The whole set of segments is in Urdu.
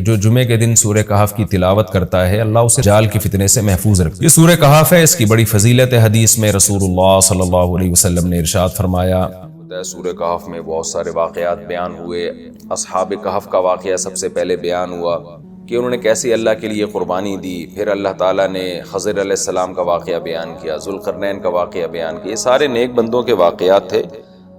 جو جمعے کے دن سورہ کہف کی تلاوت کرتا ہے اللہ اسے جال کے فتنے سے محفوظ رکھتا ہے۔ یہ سورہ کہف ہے، اس کی بڑی فضیلت ہے۔ حدیث میں رسول اللہ صلی اللہ علیہ وسلم نے ارشاد فرمایا، سورہ کہف میں بہت سارے واقعات بیان ہوئے۔ اصحاب کہف کا واقعہ سب سے پہلے بیان ہوا کہ انہوں نے کیسے اللہ کے لیے قربانی دی، پھر اللہ تعالیٰ نے خضر علیہ السلام کا واقعہ بیان کیا، ذوالقرنین کا واقعہ بیان کیا۔ یہ سارے نیک بندوں کے واقعات تھے۔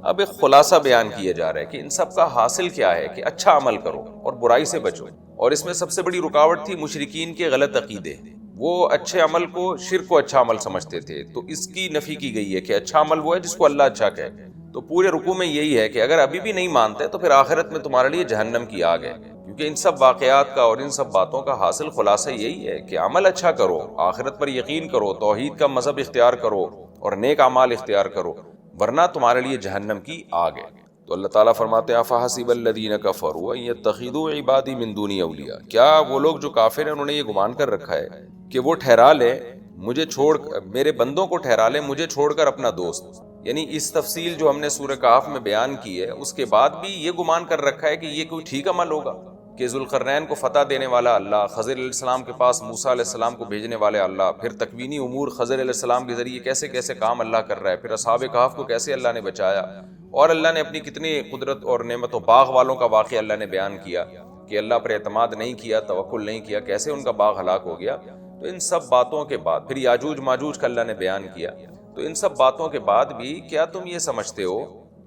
اب ایک خلاصہ بیان کیا جا رہا ہے کہ ان سب کا حاصل کیا ہے کہ اچھا عمل کرو اور برائی سے بچو۔ اور اس میں سب سے بڑی رکاوٹ تھی مشرکین کے غلط عقیدے۔ وہ اچھے عمل کو، شرک کو اچھا عمل سمجھتے تھے، تو اس کی نفی کی گئی ہے کہ اچھا عمل وہ ہے جس کو اللہ اچھا کہے۔ تو پورے رکوع میں یہی ہے کہ اگر ابھی بھی نہیں مانتے تو پھر آخرت میں تمہارے لیے جہنم کی آگ ہے، کیونکہ ان سب واقعات کا اور ان سب باتوں کا حاصل خلاصہ یہی ہے کہ عمل اچھا کرو، آخرت پر یقین کرو، توحید کا مذہب اختیار کرو اور نیک اعمال اختیار کرو، ورنہ تمہارے لیے جہنم کی آگ ہے۔ تو اللہ تعالیٰ فرماتے ہیں افحسب الذین کفروا ان یتخذوا عبادی من دونی اولیاء، کیا وہ لوگ جو کافر ہیں انہوں نے یہ گمان کر رکھا ہے کہ وہ ٹھہرا لیں مجھے چھوڑ، میرے بندوں کو ٹھہرا لیں مجھے چھوڑ کر اپنا دوست۔ یعنی اس تفصیل جو ہم نے سورہ کہف میں بیان کی ہے اس کے بعد بھی یہ گمان کر رکھا ہے کہ یہ کوئی ٹھیک عمل ہوگا کہ ذوالقرنین کو فتح دینے والا اللہ، خضر علیہ السلام کے پاس موسیٰ علیہ السلام کو بھیجنے والے اللہ، پھر تکوینی امور خضر علیہ السلام کے ذریعے کیسے کیسے کام اللہ کر رہا ہے، پھر اصحاب کہف کو کیسے اللہ نے بچایا، اور اللہ نے اپنی کتنی قدرت اور نعمت و باغ والوں کا واقعہ اللہ نے بیان کیا کہ اللہ پر اعتماد نہیں کیا، توکل نہیں کیا، کیسے ان کا باغ ہلاک ہو گیا۔ تو ان سب باتوں کے بعد پھر یاجوج ماجوج کا اللہ نے بیان کیا۔ تو ان سب باتوں کے بعد بھی کیا تم یہ سمجھتے ہو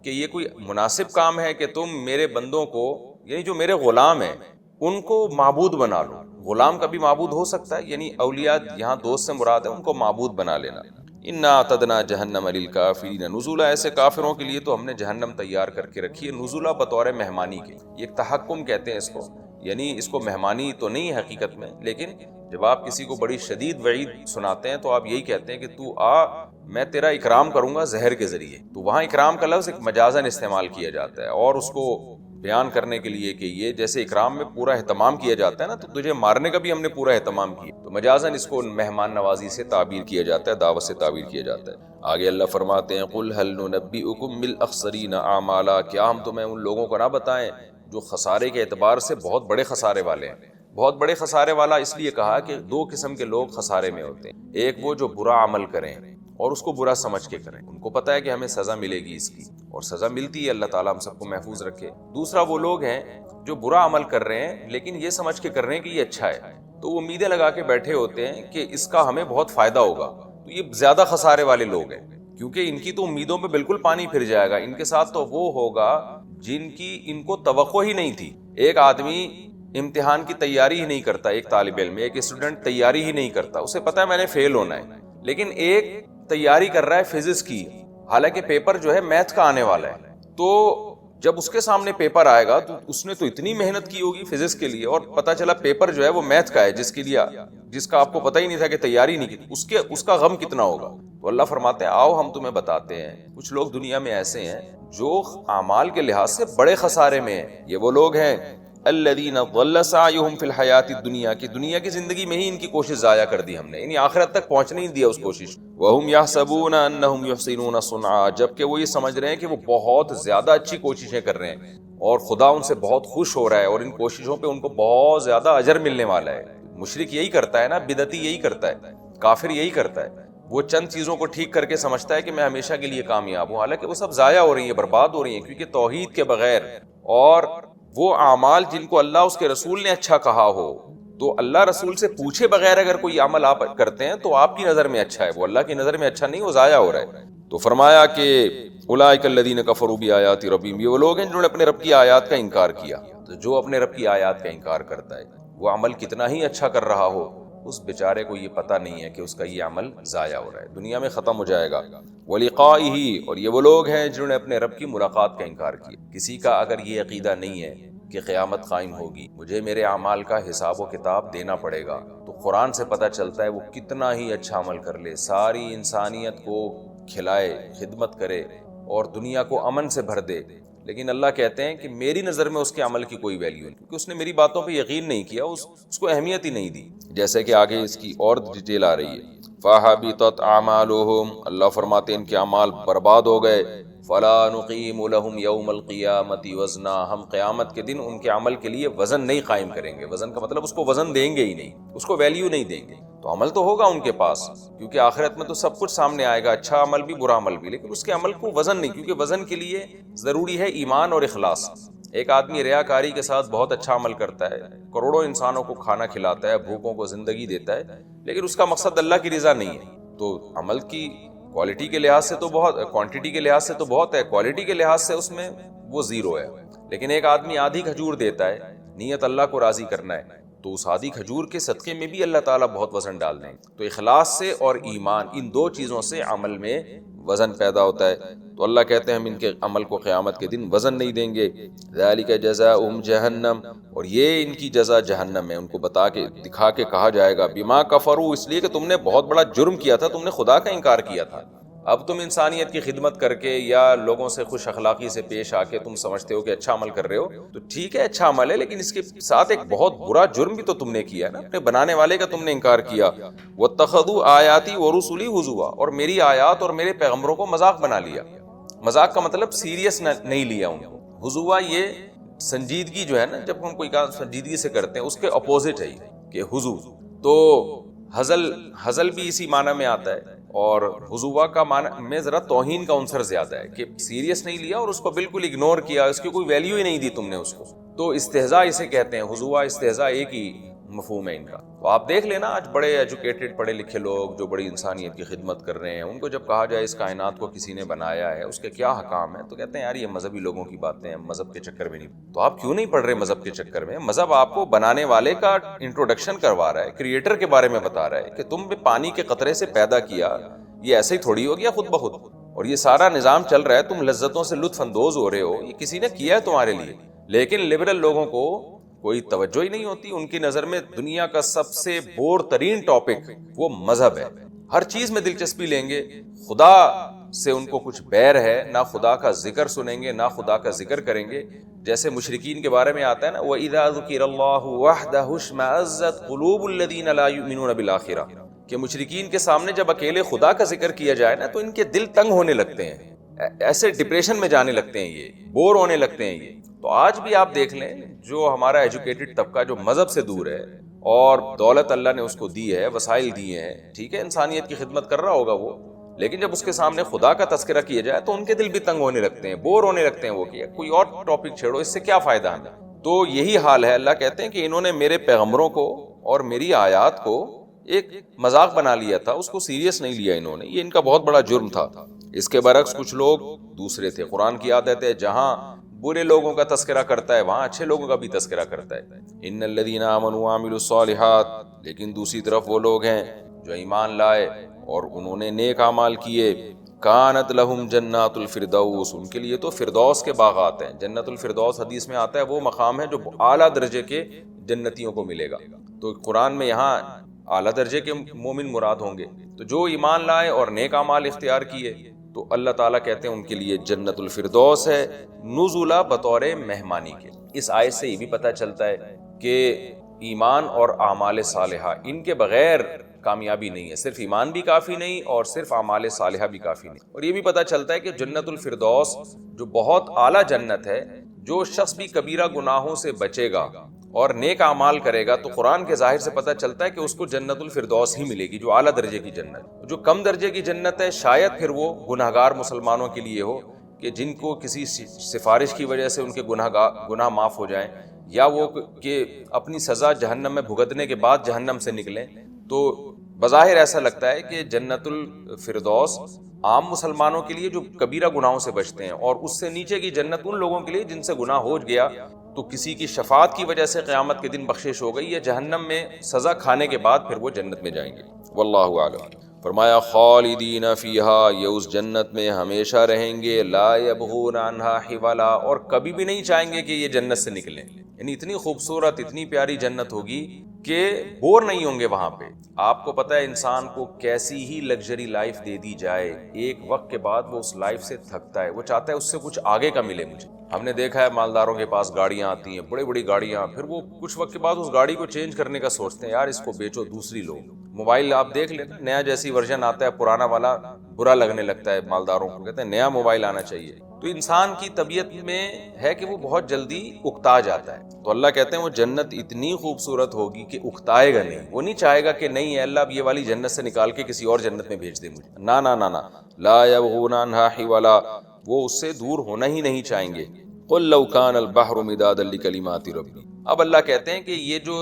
کہ یہ کوئی مناسب کام ہے کہ تم میرے بندوں کو، یعنی جو میرے غلام ہیں ان کو معبود بنا لو؟ غلام کا بھی معبود ہو سکتا ہے، یعنی اولیاء یہاں دوست سے مراد ہے، ان کو معبود بنا لینا۔ انا اعتدنا جہنم للکافرین نزلا، ایسے کافروں کے لیے تو ہم نے جہنم تیار کر کے رکھی ہے، نزلا بطور مہمانی کے، یہ ایک تحکم کہتے ہیں اس کو، یعنی اس کو مہمانی تو نہیں ہے حقیقت میں، لیکن جب آپ کسی کو بڑی شدید وعید سناتے ہیں تو آپ یہی کہتے ہیں کہ تو آ میں تیرا اکرام کروں گا زہر کے ذریعے۔ تو وہاں اکرام کا لفظ ایک مجازاً استعمال کیا جاتا ہے، اور اس کو بیان کرنے کے لیے کہ یہ جیسے اکرام میں پورا اہتمام کیا جاتا ہے نا، تو تجھے مارنے کا بھی ہم نے پورا اہتمام کیا، تو مجازاً اس کو مہمان نوازی سے تعبیر کیا جاتا ہے، دعوت سے تعبیر کیا جاتا ہے۔ آگے اللہ فرماتے ہیں قل هل ننبئکم بالاخسرین اعمالا، کیا ہم تمہیں ان لوگوں کو نہ بتائیں جو خسارے کے اعتبار سے بہت بڑے خسارے والے ہیں۔ بہت بڑے خسارے والا اس لیے کہا کہ دو قسم کے لوگ خسارے میں ہوتے ہیں، ایک وہ جو برا عمل کریں اور اس کو برا سمجھ کے کریں، ان کو پتہ ہے کہ ہمیں سزا ملے گی اس کی، اور سزا ملتی ہے، اللہ تعالیٰ ہم سب کو محفوظ رکھے۔ دوسرا وہ لوگ ہیں جو برا عمل کر رہے ہیں لیکن یہ سمجھ کے کر رہے ہیں کہ یہ اچھا ہے، تو وہ امیدیں لگا کے بیٹھے ہوتے ہیں کہ اس کا ہمیں بہت فائدہ ہوگا، تو یہ زیادہ خسارے والے لوگ ہیں، کیونکہ ان کی تو امیدوں پہ بالکل پانی پھر جائے گا۔ ان کے ساتھ تو وہ ہوگا جن کی ان کو توقع ہی نہیں تھی۔ ایک آدمی امتحان کی تیاری ہی نہیں کرتا، ایک طالب علم، ایک اسٹوڈنٹ تیاری ہی نہیں کرتا، اسے پتہ ہے میں نے فیل ہونا ہے، لیکن ایک تیاری کر رہا ہے فزکس کی، حالانکہ پیپر جو ہے میتھ کا آنے والا ہے، تو جب اس کے سامنے پیپر آئے گا تو اس نے تو اتنی محنت کی ہوگی فزکس کے لیے، اور پتہ چلا پیپر جو ہے وہ میتھ کا ہے جس کا آپ کو پتہ ہی نہیں تھا کہ تیاری نہیں کی، اس کا غم کتنا ہوگا۔ تو اللہ فرماتے ہیں آؤ ہم تمہیں بتاتے ہیں، کچھ لوگ دنیا میں ایسے ہیں جو اعمال کے لحاظ سے بڑے خسارے میں ہیں۔ یہ وہ لوگ ہیں الذین ضل سعیہم فی الحیات الدنیا، کی دنیا کی زندگی میں ہی ان کی کوشش ضائع کر دی ہم نے، یعنی آخرت تک پہنچنے نہیں دیا اس کوشش۔ وہم یحسبون انہم یحسنون صنعا، جبکہ وہ یہ سمجھ رہے ہیں کہ وہ بہت زیادہ اچھی کوششیں کر رہے ہیں اور خدا ان سے بہت خوش ہو رہا ہے اور ان کوششوں پہ ان کو بہت زیادہ اجر ملنے والا ہے۔ مشرک یہی کرتا ہے نا، بدعتی یہی کرتا ہے، کافر یہی کرتا ہے، وہ چند چیزوں کو ٹھیک کر کے سمجھتا ہے کہ میں ہمیشہ کے لیے کامیاب ہوں، حالانکہ وہ سب ضائع ہو رہی ہیں، برباد ہو رہی ہیں، کیونکہ توحید کے بغیر اور وہ اعمال جن کو اللہ اس کے رسول نے اچھا کہا ہو، تو اللہ رسول سے پوچھے بغیر اگر کوئی عمل آپ کرتے ہیں تو آپ کی نظر میں اچھا ہے، وہ اللہ کی نظر میں اچھا نہیں، وہ ضائع ہو رہا ہے۔ تو فرمایا کہ اولئک الذین کفروا بآیات ربہم، یہ وہ لوگ ہیں جنہوں نے اپنے رب کی آیات کا انکار کیا۔ تو جو اپنے رب کی آیات کا انکار کرتا ہے وہ عمل کتنا ہی اچھا کر رہا ہو، اس بیچارے کو یہ پتہ نہیں ہے کہ اس کا یہ عمل ضائع ہو رہا ہے، دنیا میں ختم ہو جائے گا۔ وَلِقَائِهِ، اور یہ وہ لوگ ہیں جنہوں نے اپنے رب کی ملاقات کا انکار کیا۔ کسی کا اگر یہ عقیدہ نہیں ہے کہ قیامت قائم ہوگی، مجھے میرے اعمال کا حساب و کتاب دینا پڑے گا، تو قرآن سے پتہ چلتا ہے وہ کتنا ہی اچھا عمل کر لے، ساری انسانیت کو کھلائے، خدمت کرے اور دنیا کو امن سے بھر دے، لیکن اللہ کہتے ہیں کہ میری نظر میں اس کے عمل کی کوئی ویلیو نہیں، کیونکہ اس نے میری باتوں پہ یقین نہیں کیا، اس کو اہمیت ہی نہیں دی۔ جیسے کہ آگے اس کی اور ڈیٹیل آ رہی ہے، فَحَبِطَتْ أَعْمَالُهُمْ، اللہ فرماتے ہیں ان کے اعمال برباد ہو گئے، فلا نقیم لهم یوم القیامۃ وزنا، ہم قیامت کے دن ان کے عمل کے لیے وزن نہیں قائم کریں گے. وزن کا مطلب اس کو وزن دیں گے ہی نہیں، اس کو ویلیو نہیں دیں گے. تو عمل تو ہوگا ان کے پاس، کیونکہ آخرت میں تو سب کچھ سامنے آئے گا، اچھا عمل بھی برا عمل بھی، لیکن اس کے عمل کو وزن نہیں، کیونکہ وزن کے لیے ضروری ہے ایمان اور اخلاص. ایک آدمی ریاکاری کے ساتھ بہت اچھا عمل کرتا ہے، کروڑوں انسانوں کو کھانا کھلاتا ہے، بھوکوں کو زندگی دیتا ہے، لیکن اس کا مقصد اللہ کی رضا نہیں ہے، تو عمل کی کوالٹی کے لحاظ سے تو بہت، کوانٹٹی کے لحاظ سے تو بہت ہے، کوالٹی کے لحاظ سے اس میں وہ زیرو ہے. لیکن ایک آدمی آدھی کھجور دیتا ہے، نیت اللہ کو راضی کرنا ہے، تو اس آدھی کھجور کے صدقے میں بھی اللہ تعالیٰ بہت وزن ڈال دیں. تو اخلاص سے اور ایمان، ان دو چیزوں سے عمل میں وزن پیدا ہوتا ہے. تو اللہ کہتے ہیں ہم ان کے عمل کو قیامت کے دن وزن نہیں دیں گے. ذالک جزاؤہم جہنم، اور یہ ان کی جزا جہنم ہے. ان کو بتا کے دکھا کے کہا جائے گا بما کفروا، اس لیے کہ تم نے بہت بڑا جرم کیا تھا، تم نے خدا کا انکار کیا تھا. اب تم انسانیت کی خدمت کر کے یا لوگوں سے خوش اخلاقی سے پیش آ کے تم سمجھتے ہو کہ اچھا عمل کر رہے ہو، تو ٹھیک ہے اچھا عمل ہے، لیکن اس کے ساتھ ایک بہت برا جرم بھی تو تم نے کیا نا، اپنے بنانے والے کا تم نے انکار کیا. واتخذوا آیاتی ورسلی ہزوا، اور میری آیات اور میرے پیغمبروں کو مذاق بنا لیا. مذاق کا مطلب سیریس نہیں لیا ان کو. ہزوا یہ سنجیدگی جو ہے نا، جب ہم کوئی کام سنجیدگی سے کرتے ہیں اس کے اپوزٹ ہے کہ ہزو. تو ہزل بھی اسی معنی میں آتا ہے، اور ہزوا کا معنی میں ذرا توہین کا عنصر زیادہ ہے کہ سیریس نہیں لیا اور اس کو بالکل اگنور کیا، اس کی کوئی ویلیو ہی نہیں دی تم نے اس کو. تو استہزاء اسے کہتے ہیں. ہزوا استہزاء ایک ہی مفہوم ہے ان کا. تو آپ دیکھ لینا آج بڑے ایجوکیٹڈ پڑھے لکھے لوگ جو بڑی انسانیت کی خدمت کر رہے ہیں، ان کو جب کہا جائے اس کائنات کو کسی نے بنایا ہے، اس کے کیا حکام ہیں، تو کہتے ہیں یار یہ مذہبی لوگوں کی باتیں ہیں، مذہب کے چکر میں نہیں. تو آپ کیوں نہیں پڑھ رہے مذہب کے چکر میں؟ مذہب آپ کو بنانے والے کا انٹروڈکشن کروا رہا ہے، کریٹر کے بارے میں بتا رہا ہے کہ تم بھی پانی کے قطرے سے پیدا کیا، یہ ایسے ہی تھوڑی ہو گیا خود بخود، اور یہ سارا نظام چل رہا ہے، تم لذتوں سے لطف اندوز ہو رہے ہو، یہ کسی نے کیا ہے تمہارے لیے. لیکن لبرل لوگوں کو کوئی توجہ ہی نہیں ہوتی. ان کی نظر میں دنیا کا سب سے بور ترین ٹاپک وہ مذہب ہے. ہر چیز میں دلچسپی لیں گے، خدا سے ان کو کچھ بیر ہے، نہ خدا کا ذکر سنیں گے نہ خدا کا ذکر کریں گے. جیسے مشرکین کے بارے میں آتا ہے نا، وَإِذَا ذُكِرَ اللَّهُ وَحْدَهُ اشْمَأَزَّتْ قُلُوبُ الَّذِينَ لَا يُؤْمِنُونَ بِالْآخِرَةِ، کہ مشرکین کے سامنے جب اکیلے خدا کا ذکر کیا جائے نا تو ان کے دل تنگ ہونے لگتے ہیں، ایسے ڈپریشن میں جانے لگتے ہیں، یہ بور ہونے لگتے ہیں. یہ تو آج بھی آپ دیکھ لیں جو ہمارا ایجوکیٹڈ طبقہ جو مذہب سے دور ہے، اور دولت اللہ نے اس کو دی ہے، وسائل دیے ہیں، ٹھیک ہے انسانیت کی خدمت کر رہا ہوگا وہ، لیکن جب اس کے سامنے خدا کا تذکرہ کیا جائے تو ان کے دل بھی تنگ ہونے لگتے ہیں، بور ہونے لگتے ہیں. وہ کہ کوئی اور ٹاپک چھیڑو، اس سے کیا فائدہ ہمیں. تو یہی حال ہے. اللہ کہتے ہیں کہ انہوں نے میرے پیغمبروں کو اور میری آیات کو ایک مذاق بنا لیا تھا، اس کو سیریس نہیں لیا انہوں نے. یہ ان کا بہت بڑا جرم تھا. اس کے برعکس کچھ لوگ دوسرے تھے. قرآن کی عادت ہے جہاں برے لوگوں کا تذکرہ کرتا ہے وہاں اچھے لوگوں کا بھی تذکرہ کرتا ہے. ان الذین آمنوا وعملوا الصالحات، لیکن دوسری طرف وہ لوگ ہیں جو ایمان لائے اور انہوں نے نیک اعمال کیے. کانت لہم جنات الفردوس، ان کے لیے تو فردوس کے باغات ہیں. جنت الفردوس حدیث میں آتا ہے وہ مقام ہے جو اعلیٰ درجے کے جنتیوں کو ملے گا. تو قرآن میں یہاں اعلیٰ درجے کے مومن مراد ہوں گے. تو جو ایمان لائے اور نیک اعمال اختیار کیے تو اللہ تعالیٰ کہتے ہیں ان کے لیے جنت الفردوس ہے، نزلا بطور مہمانی کے. اس آیت سے یہ بھی پتہ چلتا ہے کہ ایمان اور اعمال صالحہ ان کے بغیر کامیابی نہیں ہے. صرف ایمان بھی کافی نہیں اور صرف اعمال صالحہ بھی کافی نہیں. اور یہ بھی پتہ چلتا ہے کہ جنت الفردوس جو بہت اعلیٰ جنت ہے، جو شخص بھی کبیرہ گناہوں سے بچے گا اور نیک اعمال کرے گا تو قرآن کے ظاہر سے پتہ چلتا ہے کہ اس کو جنت الفردوس ہی ملے گی، جو اعلیٰ درجے کی جنت. جو کم درجے کی جنت ہے شاید پھر وہ گناہگار مسلمانوں کے لیے ہو کہ جن کو کسی سفارش کی وجہ سے ان کے گناہ معاف ہو جائیں، یا وہ کہ اپنی سزا جہنم میں بھگتنے کے بعد جہنم سے نکلیں. تو بظاہر ایسا لگتا ہے کہ جنت الفردوس عام مسلمانوں کے لیے جو کبیرہ گناہوں سے بچتے ہیں، اور اس سے نیچے کی جنت ان لوگوں کے لیے جن سے گناہ ہو گیا تو کسی کی شفاعت کی وجہ سے قیامت کے دن بخشش ہو گئی، یا جہنم میں سزا کھانے کے بعد پھر وہ جنت میں جائیں گے. واللہ اعلم. فرمایا خالدین فیہا، یہ اس جنت میں ہمیشہ رہیں گے، لا یبغون عنہا حولا، اور کبھی بھی نہیں چاہیں گے کہ یہ جنت سے نکلیں. یعنی اتنی خوبصورت اتنی پیاری جنت ہوگی کہ بور نہیں ہوں گے وہاں پہ. آپ کو پتہ ہے انسان کو کیسی ہی لگژری لائف دے دی جائے، ایک وقت کے بعد وہ اس لائف سے تھکتا ہے، وہ چاہتا ہے اس سے کچھ آگے کا ملے مجھے. ہم نے دیکھا ہے مالداروں کے پاس گاڑیاں آتی ہیں، بڑی بڑی گاڑیاں، پھر وہ کچھ وقت کے بعد اس گاڑی کو چینج کرنے کا سوچتے ہیں، یار اس کو بیچو دوسری لو. موبائل آپ دیکھ لینا، نیا جیسی ورژن آتا ہے پرانا والا برا لگنے لگتا ہے مالداروں کو، کہتے ہیں نیا موبائل آنا چاہیے۔ تو انسان کی طبیعت میں ہے کہ وہ بہت جلدی اکتا جاتا ہے، تو اللہ کہتے ہیں وہ جنت اتنی خوبصورت ہوگی کہ اکتائے گا نہیں، وہ نہیں چاہے گا کہ نہیں ہے اللہ اب یہ والی جنت سے نکال کے کسی اور جنت میں بھیج دے مجھے، نا نا نا نا، لا یبغون عنہا حولا، وہ اس سے دور ہونا ہی نہیں چاہیں گے۔ قل لو کان البحر مدادا لکلمات ربی، اب اللہ کہتے ہیں کہ یہ جو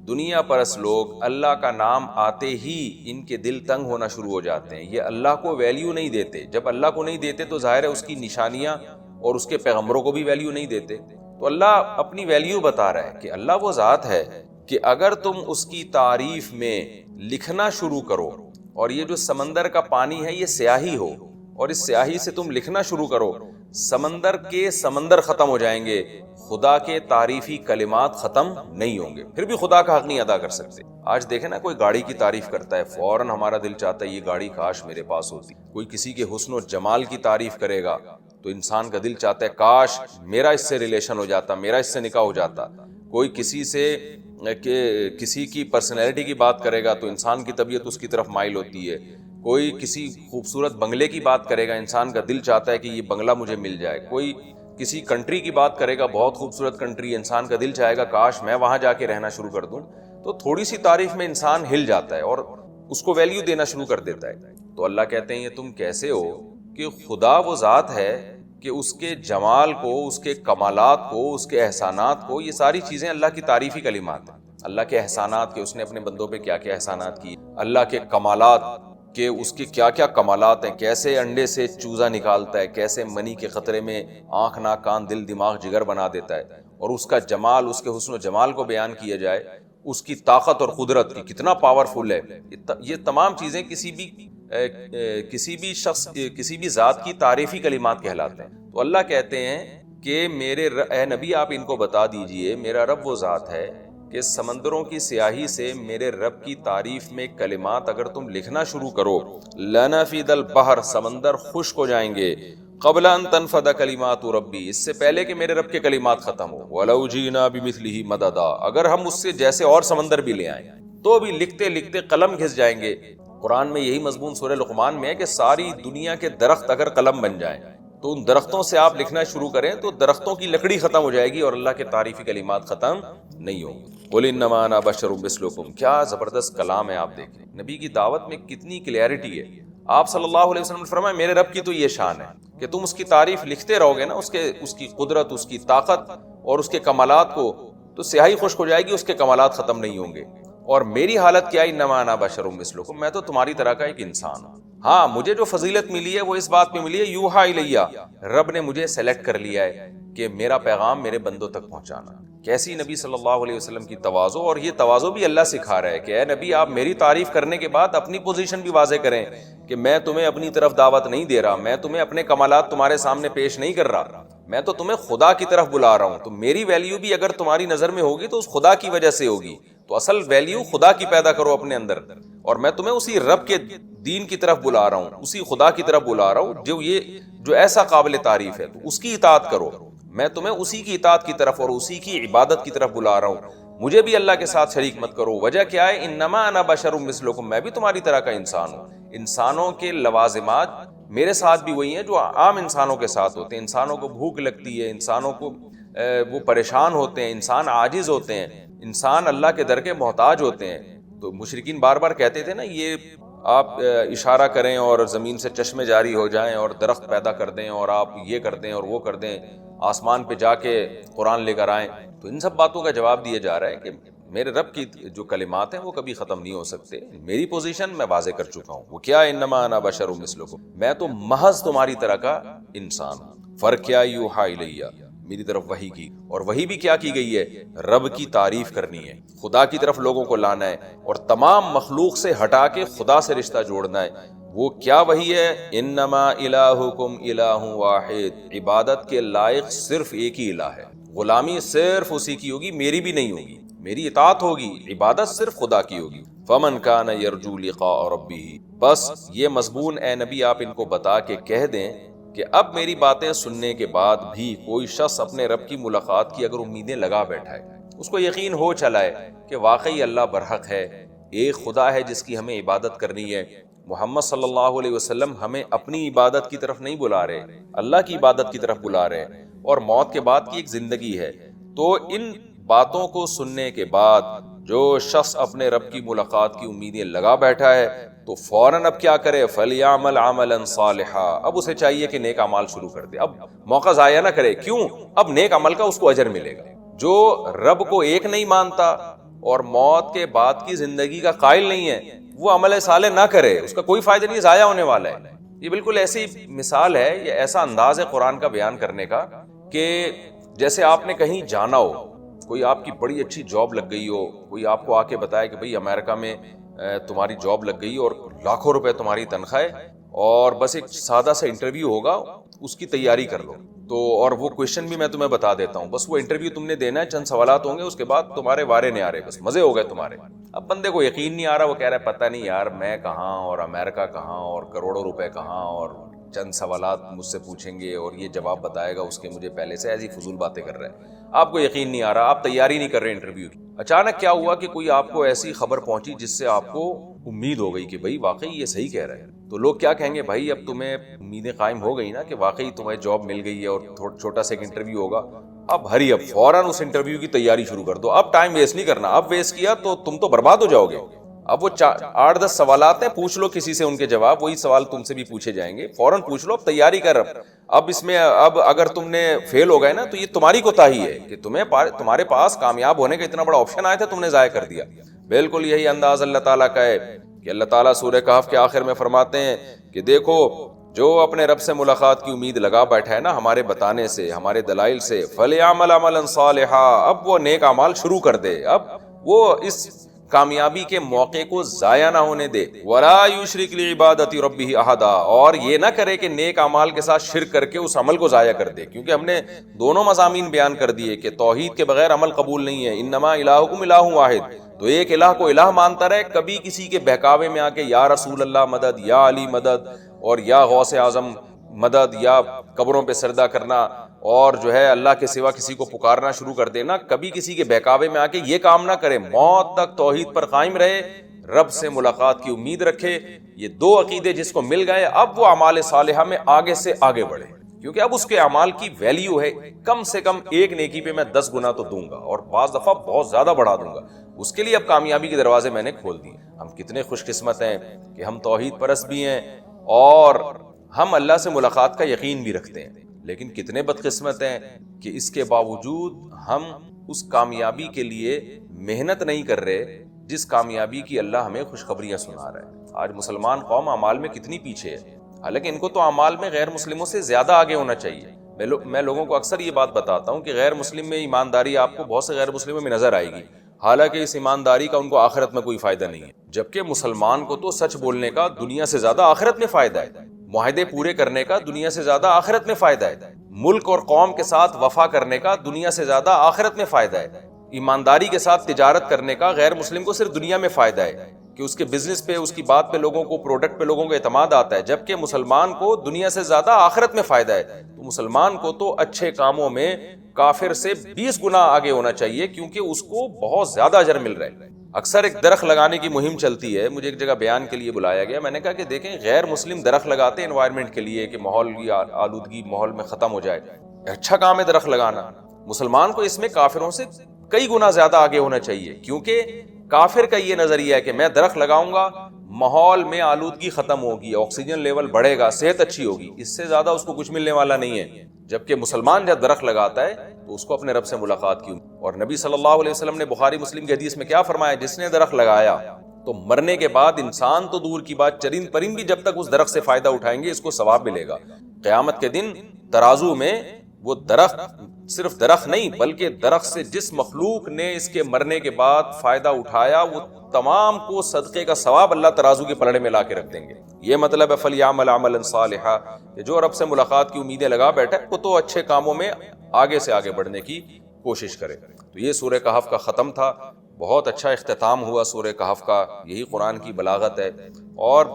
دنیا پرست لوگ اللہ کا نام آتے ہی ان کے دل تنگ ہونا شروع ہو جاتے ہیں، یہ اللہ کو ویلیو نہیں دیتے، جب اللہ کو نہیں دیتے تو ظاہر ہے اس کی نشانیاں اور اس کے پیغمبروں کو بھی ویلیو نہیں دیتے، تو اللہ اپنی ویلیو بتا رہا ہے کہ اللہ وہ ذات ہے کہ اگر تم اس کی تعریف میں لکھنا شروع کرو، اور یہ جو سمندر کا پانی ہے یہ سیاہی ہو، اور اس سیاہی سے تم لکھنا شروع کرو، سمندر کے سمندر ختم ہو جائیں گے، خدا کے تعریفی کلمات ختم نہیں ہوں گے، پھر بھی خدا کا حق نہیں ادا کر سکتے۔ آج دیکھیں نا، کوئی گاڑی کی تعریف کرتا ہے فوراً ہمارا دل چاہتا ہے یہ گاڑی کاش میرے پاس ہوتی، کوئی کسی کے حسن و جمال کی تعریف کرے گا تو انسان کا دل چاہتا ہے کاش میرا اس سے ریلیشن ہو جاتا، میرا اس سے نکاح ہو جاتا، کوئی کسی کی پرسنالٹی کی بات کرے گا تو انسان کی طبیعت اس کی طرف مائل ہوتی ہے، کوئی کسی خوبصورت بنگلے کی بات کرے گا انسان کا دل چاہتا ہے کہ یہ بنگلہ مجھے مل جائے، کوئی کسی کنٹری کی بات کرے گا بہت خوبصورت کنٹری، انسان کا دل چاہے گا کاش میں وہاں جا کے رہنا شروع کر دوں، تو تھوڑی سی تعریف میں انسان ہل جاتا ہے اور اس کو ویلیو دینا شروع کر دیتا ہے۔ تو اللہ کہتے ہیں یہ تم کیسے ہو کہ خدا وہ ذات ہے کہ اس کے جمال کو، اس کے کمالات کو، اس کے احسانات کو، یہ ساری چیزیں اللہ کی تعریفی کلمات ہیں، اللہ کے احسانات کہ اس نے اپنے بندوں پہ کیا کیا احسانات کیے، اللہ کے کمالات کہ اس کے کیا کیا کمالات ہیں، کیسے انڈے سے چوزا نکالتا ہے، کیسے منی کے خطرے میں آنکھ ناک کان دل دماغ جگر بنا دیتا ہے، اور اس کا جمال، اس کے حسن و جمال کو بیان کیا جائے، اس کی طاقت اور قدرت کی کتنا پاورفل ہے، یہ تمام چیزیں کسی بھی شخص، کسی بھی ذات کی تعریفی کلمات کہلاتے ہیں۔ تو اللہ کہتے ہیں کہ اے نبی آپ ان کو بتا دیجئے میرا رب وہ ذات ہے کہ سمندروں کی سیاہی سے میرے رب کی تعریف میں کلمات اگر تم لکھنا شروع کرو، لنفد البحر، سمندر خشک ہو جائیں گے، قبل ان تنفد کلمات ربی، اس سے پہلے کہ میرے رب کے کلمات ختم ہو، ولو جینا بمثلہ مددا، اگر ہم اس سے جیسے اور سمندر بھی لے آئیں تو بھی لکھتے لکھتے قلم گھس جائیں گے۔ قرآن میں یہی مضمون سورہ لقمان میں ہے کہ ساری دنیا کے درخت اگر قلم بن جائیں تو ان درختوں سے آپ لکھنا شروع کریں تو درختوں کی لکڑی ختم ہو جائے گی اور اللہ کے تعریفی کلمات ختم نہیں ہوں گی۔ قل انما انا بشر مثلکم، کیا زبردست کلام ہے، آپ دیکھیں نبی کی دعوت میں کتنی کلیئرٹی ہے۔ آپ صلی اللہ علیہ وسلم نے فرمایا میرے رب کی تو یہ شان ہے کہ تم اس کی تعریف لکھتے رہو گے نا، اس کی قدرت، اس کی طاقت اور اس کے کمالات کو، تو سیاہی خشک ہو جائے گی، اس کے کمالات ختم نہیں ہوں گے۔ اور میری حالت کیا ہے، انما انا بشر مثلکم، میں تو تمہاری طرح کا ایک انسان ہوں۔ ہاں مجھے جو فضیلت ملی ہے وہ اس بات پہ ملی ہے، یوحا الیہ، رب نے مجھے سلیکٹ کر لیا ہے کہ میرا پیغام میرے بندوں تک پہنچانا۔ کیسی نبی صلی اللہ علیہ وسلم کی تواضع، اور یہ تواضع بھی اللہ سکھا رہا ہے کہ اے نبی آپ میری تعریف کرنے کے بعد اپنی پوزیشن بھی واضح کریں کہ میں تمہیں اپنی طرف دعوت نہیں دے رہا، میں تمہیں اپنے کمالات تمہارے سامنے پیش نہیں کر رہا، میں تو تمہیں خدا کی طرف بلا رہا ہوں، تو میری ویلیو بھی اگر تمہاری نظر میں ہوگی تو اس خدا کی وجہ سے ہوگی، تو اصل ویلیو خدا کی پیدا کرو اپنے اندر، اور میں تمہیں اسی رب کے دین کی طرف بلا رہا ہوں، اسی خدا کی طرف بلا رہا ہوں جو ایسا قابل تعریف ہے، تو اس کی اطاعت کرو، میں تمہیں اسی کی اطاعت کی طرف اور اسی کی عبادت کی طرف بلا رہا ہوں، مجھے بھی اللہ کے ساتھ شریک مت کرو۔ وجہ کیا ہے، انما انا بشر مثلکم، میں بھی تمہاری طرح کا انسان ہوں۔ انسانوں کے لوازمات میرے ساتھ بھی وہی ہیں جو عام انسانوں کے ساتھ ہوتے ہیں، انسانوں کو بھوک لگتی ہے، انسانوں کو وہ پریشان ہوتے ہیں، انسان عاجز ہوتے ہیں، انسان اللہ کے در کے محتاج ہوتے ہیں۔ تو مشرکین بار بار کہتے تھے نا یہ آپ اشارہ کریں اور زمین سے چشمے جاری ہو جائیں اور درخت پیدا کر دیں اور آپ یہ کر دیں اور وہ کر دیں، آسمان پہ جا کے قرآن لے کر آئیں، تو ان سب باتوں کا جواب دیا جا رہا ہے کہ میرے رب کی جو کلمات ہیں وہ کبھی ختم نہیں ہو سکتے، میری پوزیشن میں واضح کر چکا ہوں۔ وہ کیا، انما انا بشر مثلکم، میں تو محض تمہاری طرح کا انسان ہوں۔ فرق کیا، یوحا الیہ، میری طرف وحی کی، اور وحی بھی کیا کی گئی ہے، رب کی تعریف کرنی ہے، خدا کی طرف لوگوں کو لانا ہے اور تمام مخلوق سے ہٹا کے خدا سے رشتہ جوڑنا ہے۔ وہ کیا وحی ہے، انما الہکم الہ واحد، عبادت کے لائق صرف ایک ہی الہ ہے، غلامی صرف اسی کی ہوگی، میری بھی نہیں ہوگی، میری اطاعت ہوگی، عبادت صرف خدا کی ہوگی۔ فمن کان یرجو لقاء ربہ، بس یہ مضمون اے نبی آپ ان کو بتا کے کہہ دیں کہ اب میری باتیں سننے کے بعد بھی کوئی شخص اپنے رب کی ملاقات کی اگر امیدیں لگا بیٹھا ہے، اس کو یقین ہو چلا ہے کہ واقعی اللہ برحق ہے، ایک خدا ہے جس کی ہمیں عبادت کرنی ہے. محمد صلی اللہ علیہ وسلم ہمیں اپنی عبادت کی طرف نہیں بلا رہے, اللہ کی عبادت کی طرف بلا رہے ہیں, اور موت کے بعد کی ایک زندگی ہے. تو ان باتوں کو سننے کے بعد جو شخص اپنے رب کی ملاقات کی امیدیں لگا بیٹھا ہے تو فوراً اب کیا کرے, فَلْيَعْمَلْ عَمَلًا صَالِحًا, اب اسے چاہیے کہ نیک اعمال شروع کر دے. اب موقع ضائع نہ کرے, کیوں؟ اب نیک عمل کا اس کو اجر ملے گا. جو رب کو ایک نہیں مانتا اور موت کے بعد کی زندگی کا قائل نہیں ہے, وہ عمل صالح نہ کرے, اس کا کوئی فائدہ نہیں, ضائع ہونے والا ہے. یہ بالکل ایسی مثال ہے, یہ ایسا انداز ہے قرآن کا بیان کرنے کا کہ جیسے آپ نے کہیں جانا ہو, کوئی آپ کی بڑی اچھی جاب لگ گئی ہو, کوئی آپ کو آ کے بتائے کہ بھئی امریکہ میں تمہاری جاب لگ گئی اور لاکھوں روپے تمہاری تنخواہ ہے, اور بس ایک سادہ سا انٹرویو ہوگا, اس کی تیاری کر لو. تو اور وہ کویشچن بھی میں تمہیں بتا دیتا ہوں, بس وہ انٹرویو تم نے دینا ہے, چند سوالات ہوں گے, اس کے بعد تمہارے وارے نہیں آ رہے, بس مزے ہو گئے تمہارے. اب بندے کو یقین نہیں آ رہا, وہ کہہ رہا ہے پتہ نہیں یار میں کہاں اور امریکہ کہاں اور کروڑوں روپے کہاں, اور چند سوالات مجھ سے پوچھیں گے اور یہ جواب بتائے گا, اس کے مجھے پہلے سے ایسی فضول باتیں کر رہے ہیں. آپ کو یقین نہیں آ رہا, آپ تیاری نہیں کر رہے انٹرویو کی. اچانک کیا ہوا کہ کوئی آپ کو ایسی خبر پہنچی جس سے آپ کو امید ہو گئی کہ بھئی واقعی یہ صحیح کہہ رہے ہیں. تو لوگ کیا کہیں گے, بھائی اب تمہیں امیدیں قائم ہو گئی نا کہ واقعی تمہیں جاب مل گئی ہے اور چھوٹا سا ایک انٹرویو ہوگا, اب ہری اب فوراً اس انٹرویو کی تیاری شروع کر دو. اب ٹائم ویسٹ نہیں کرنا, اب ویسٹ کیا تو تم تو برباد ہو جاؤ گے. اب وہ 8-10 سوالات ہیں, پوچھ لو کسی سے ان کے جواب, وہی سوال تم سے بھی پوچھے جائیں گے, فوراً پوچھ لو, اب تیاری کر. اب اس میں اب اگر تم نے فیل ہو گئے نا تو یہ تمہاری کوتاہی ہے کہ تمہارے پاس کامیاب ہونے کا اتنا بڑا آپشن آیا تھا, تم نے ضائع کر دیا. بالکل یہی انداز اللہ تعالیٰ کا ہے کہ اللہ تعالیٰ سورہ کہف کے آخر میں فرماتے ہیں کہ دیکھو جو اپنے رب سے ملاقات کی امید لگا بیٹھا ہے نا ہمارے بتانے سے, ہمارے دلائل سے, فَلْيَعْمَلْ عَمَلًا صَالِحًا, اب وہ نیک اعمال شروع کر دے, اب وہ اس کامیابی کے موقع کو ضائع نہ ہونے دے. وَلَا يُشْرِكْ بِعِبَادَةِ رَبِّهِ أَحَدًا, اور یہ نہ کرے کہ نیک اعمال کے ساتھ شرک کر کے اس عمل کو ضائع کر دے, کیونکہ ہم نے دونوں مضامین بیان کر دیے کہ توحید کے بغیر عمل قبول نہیں ہے. انما الہکم الہ واحد, تو ایک الہ کو الہ مانتا رہے, کبھی کسی کے بہکاوے میں آ کے یا رسول اللہ مدد, یا علی مدد, اور یا غوث اعظم مدد, یا قبروں پہ سجدہ کرنا اور جو ہے اللہ کے سوا کسی کو پکارنا شروع کر دینا, کبھی کسی کے بہکاوے میں آ کے یہ کام نہ کرے. موت تک توحید پر قائم رہے, رب سے ملاقات کی امید رکھے. یہ دو عقیدے جس کو مل گئے, اب وہ اعمال صالحہ میں آگے سے آگے بڑھے, کیونکہ اب اس کے اعمال کی ویلیو ہے, کم سے کم ایک نیکی پہ میں 10 گنا تو دوں گا, اور بعض دفعہ بہت زیادہ بڑھا دوں گا. اس کے لیے اب کامیابی کے دروازے میں نے کھول دیے. ہم کتنے خوش قسمت ہیں کہ ہم توحید پرست بھی ہیں اور ہم اللہ سے ملاقات کا یقین بھی رکھتے ہیں, لیکن کتنے بدقسمت ہیں کہ اس کے باوجود ہم اس کامیابی کے لیے محنت نہیں کر رہے جس کامیابی کی اللہ ہمیں خوشخبریاں سنا رہا ہے. آج مسلمان قوم اعمال میں کتنی پیچھے ہے, حالانکہ ان کو تو اعمال میں غیر مسلموں سے زیادہ آگے ہونا چاہیے. میں لوگوں کو اکثر یہ بات بتاتا ہوں کہ غیر مسلم میں ایمانداری آپ کو بہت سے غیر مسلموں میں نظر آئے گی, حالانکہ اس ایمانداری کا ان کو آخرت میں کوئی فائدہ نہیں ہے, جبکہ مسلمان کو تو سچ بولنے کا دنیا سے زیادہ آخرت میں فائدہ ہے, معاہدے پورے کرنے کا دنیا سے زیادہ آخرت میں فائدہ ہے, ملک اور قوم کے ساتھ وفا کرنے کا دنیا سے زیادہ آخرت میں فائدہ ہے, ایمانداری کے ساتھ تجارت کرنے کا غیر مسلم کو صرف دنیا میں فائدہ ہے کہ اس کے بزنس پہ, اس کی بات پہ لوگوں کو, پروڈکٹ پہ لوگوں کو اعتماد آتا ہے, جبکہ مسلمان کو دنیا سے زیادہ آخرت میں فائدہ ہے. تو مسلمان کو تو اچھے کاموں میں کافر سے 20 گنا آگے ہونا چاہیے, کیونکہ اس کو بہت زیادہ اجر مل رہا ہے. اکثر ایک درخت لگانے کی مہم چلتی ہے, مجھے ایک جگہ بیان کے لیے بلایا گیا, میں نے کہا کہ دیکھیں غیر مسلم درخت لگاتے ہیں انوائرمنٹ کے لیے کہ ماحول کی آلودگی ماحول میں ختم ہو جائے, اچھا کام ہے درخت لگانا. مسلمان کو اس میں کافروں سے کئی گنا زیادہ آگے ہونا چاہیے, کیونکہ کافر کا یہ نظریہ ہے کہ میں درخت لگاؤں گا, ماحول میں آلودگی ختم ہوگی, آکسیجن لیول بڑھے گا, صحت اچھی ہوگی, اس سے زیادہ اس کو کچھ ملنے والا نہیں ہے. جبکہ مسلمان جب درخت لگاتا ہے تو اس کو اپنے رب سے ملاقات کی. اور نبی صلی اللہ علیہ وسلم نے بخاری مسلم کی حدیث میں کیا فرمایا, جس نے درخت لگایا تو مرنے کے بعد انسان تو دور کی بات, چرند پرند بھی جب تک اس درخت سے فائدہ اٹھائیں گے اس کو ثواب ملے گا. قیامت کے دن ترازو میں وہ درخت, صرف درخت نہیں بلکہ درخت سے جس مخلوق نے اس کے مرنے کے بعد فائدہ اٹھایا وہ تمام کو صدقے کا ثواب اللہ ترازو کے پلڑے میں لا کے رکھ دیں گے. یہ مطلب ہے فَلْيَعْمَلْ عَمَلًا صَالِحًا, کہ جو رب سے ملاقات کی امیدیں لگا بیٹھا ہے وہ تو اچھے کاموں میں آگے سے آگے بڑھنے کی کوشش کرے. تو یہ سورہ کہف کا ختم تھا, بہت اچھا اختتام ہوا سورہ کہف کا. یہی قرآن کی بلاغت ہے اور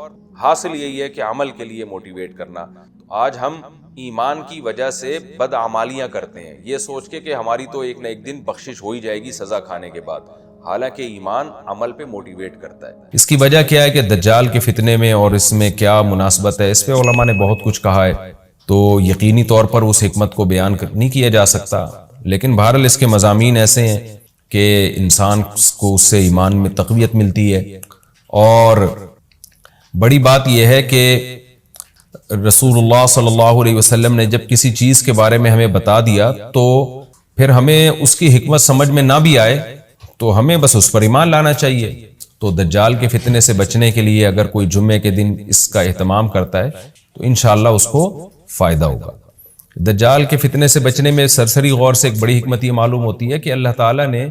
حاصل یہی ہے کہ عمل کے لیے موٹیویٹ کرنا. آج ہم ایمان کی وجہ سے بدعمالیاں کرتے ہیں یہ سوچ کے کہ ہماری تو ایک نہ ایک دن بخشش ہو ہی جائے گی سزا کھانے کے بعد. حالانکہ ایمان عمل پہ موٹیویٹ کرتا ہے۔ اس کی وجہ کیا ہے کہ دجال کے فتنے میں اور اس میں کیا مناسبت ہے، اس پہ علماء نے بہت کچھ کہا ہے، تو یقینی طور پر اس حکمت کو بیان نہیں کیا جا سکتا، لیکن بہرحال اس کے مضامین ایسے ہیں کہ انسان کو اس سے ایمان میں تقویت ملتی ہے۔ اور بڑی بات یہ ہے کہ رسول اللہ صلی اللہ علیہ وسلم نے جب کسی چیز کے بارے میں ہمیں بتا دیا تو پھر ہمیں اس کی حکمت سمجھ میں نہ بھی آئے تو ہمیں بس اس پر ایمان لانا چاہیے۔ تو دجال کے فتنے سے بچنے کے لیے اگر کوئی جمعے کے دن اس کا اہتمام کرتا ہے تو انشاءاللہ اس کو فائدہ ہوگا۔ دجال کے فتنے سے بچنے میں سرسری غور سے ایک بڑی حکمت یہ معلوم ہوتی ہے کہ اللہ تعالیٰ نے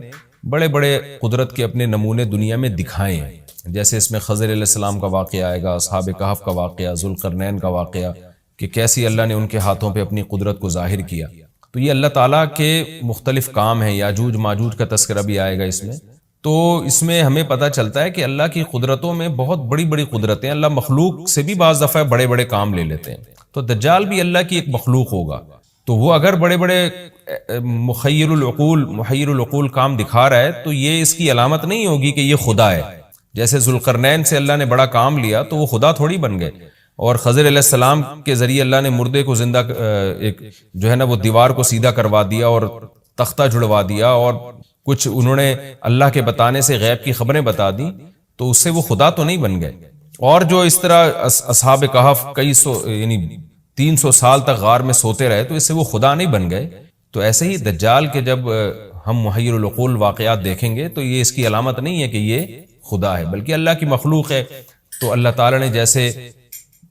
بڑے بڑے قدرت کے اپنے نمونے دنیا میں دکھائے ہیں، جیسے اس میں خضر علیہ السلام کا واقعہ آئے گا، اصحاب کہف کا واقعہ، ذوالقرنین کا واقعہ، کہ کیسی اللہ نے ان کے ہاتھوں پہ اپنی قدرت کو ظاہر کیا۔ تو یہ اللہ تعالیٰ کے مختلف کام ہیں، یاجوج ماجوج کا تذکرہ بھی آئے گا اس میں۔ تو اس میں ہمیں پتہ چلتا ہے کہ اللہ کی قدرتوں میں بہت بڑی بڑی قدرتیں، اللہ مخلوق سے بھی بعض دفعہ بڑے بڑے کام لے لیتے ہیں۔ تو دجال بھی اللہ کی ایک مخلوق ہوگا، تو وہ اگر بڑے بڑے محیر العقول کام دکھا رہا ہے تو یہ اس کی علامت نہیں ہوگی کہ یہ خدا ہے۔ جیسے ذوالقرنین سے اللہ نے بڑا کام لیا تو وہ خدا تھوڑی بن گئے، اور خضر علیہ السلام کے ذریعے اللہ نے مردے کو زندہ ایک جو ہے نا وہ دیوار کو سیدھا کروا دیا اور تختہ جڑوا دیا، اور کچھ انہوں نے اللہ کے بتانے سے غیب کی خبریں بتا دی، تو اس سے وہ خدا تو نہیں بن گئے۔ اور جو اس طرح اصحاب کہف کئی سو یعنی 300 سال تک غار میں سوتے رہے تو اس سے وہ خدا نہیں بن گئے۔ تو ایسے ہی دجال کے جب ہم محیر العقول واقعات دیکھیں گے تو یہ اس کی علامت نہیں ہے کہ یہ خدا ہے، بلکہ اللہ کی مخلوق ہے۔ تو اللہ تعالیٰ نے جیسے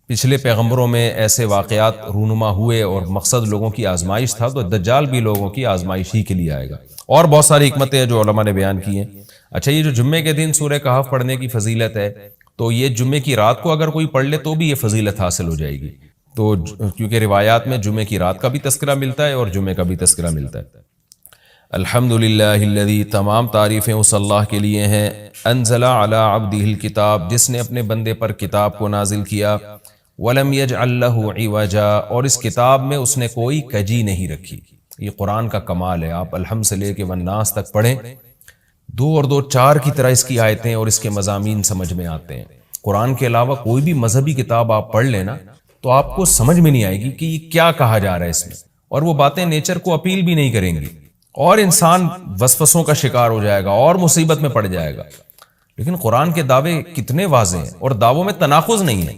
پچھلے پیغمبروں میں ایسے واقعات رونما ہوئے اور مقصد لوگوں کی آزمائش تھا، تو دجال بھی لوگوں کی آزمائش ہی کے لیے آئے گا۔ اور بہت ساری حکمتیں ہیں جو علماء نے بیان کی ہیں۔ اچھا، یہ جو جمعے کے دن سورہ کہف پڑھنے کی فضیلت ہے، تو یہ جمعے کی رات کو اگر کوئی پڑھ لے تو بھی یہ فضیلت حاصل ہو جائے گی، تو کیونکہ روایات میں جمعے کی رات کا بھی تذکرہ ملتا ہے اور جمعے کا بھی تذکرہ ملتا ہے۔ الحمدللہ الذی، تمام تعریفیں اس اللہ کے لیے ہیں، انزل علی عبدہ الکتاب، جس نے اپنے بندے پر کتاب کو نازل کیا، ولم یجعل لہ عوجا، اور اس کتاب میں اس نے کوئی کجی نہیں رکھی۔ یہ قرآن کا کمال ہے، آپ الحمد سے لے کے والناس تک پڑھیں، 2 اور 2 4 کی طرح اس کی آیتیں اور اس کے مضامین سمجھ میں آتے ہیں۔ قرآن کے علاوہ کوئی بھی مذہبی کتاب آپ پڑھ لینا تو آپ کو سمجھ میں نہیں آئے گی کہ یہ کیا کہا جا رہا ہے اس میں، اور وہ باتیں نیچر کو اپیل بھی نہیں کریں گی، اور انسان وسوسوں کا شکار ہو جائے گا اور مصیبت میں پڑ جائے گا۔ لیکن قرآن کے دعوے کتنے واضح ہیں، اور دعووں میں تناقض نہیں ہے۔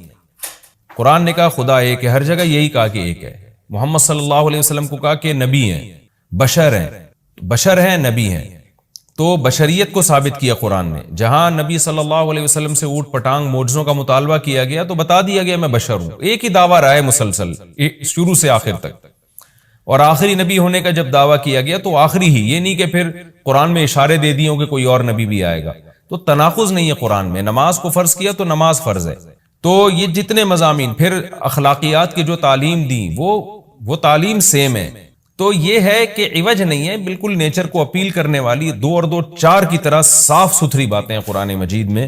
قرآن نے کہا خدا ایک ہے، ہر جگہ یہی کہا کہ ایک ہے۔ محمد صلی اللہ علیہ وسلم کو کہا کہ نبی ہیں، بشر ہیں نبی ہیں، تو بشریت کو ثابت کیا قرآن نے۔ جہاں نبی صلی اللہ علیہ وسلم سے اوٹ پٹانگ معجزوں کا مطالبہ کیا گیا تو بتا دیا گیا میں بشر ہوں۔ ایک ہی دعویٰ رہا ہے مسلسل شروع سے آخر تک، اور آخری نبی ہونے کا جب دعویٰ کیا گیا تو آخری ہی، یہ نہیں کہ پھر قرآن میں اشارے دے دیے کہ کوئی اور نبی بھی آئے گا۔ تو تناقض نہیں ہے قرآن میں۔ نماز کو فرض کیا تو نماز فرض ہے۔ تو یہ جتنے مضامین، پھر اخلاقیات کی جو تعلیم دی وہ تعلیم سیم ہے۔ تو یہ ہے کہ عوج نہیں ہے، بالکل نیچر کو اپیل کرنے والی 2 اور 2 4 کی طرح صاف ستھری باتیں قرآن مجید میں۔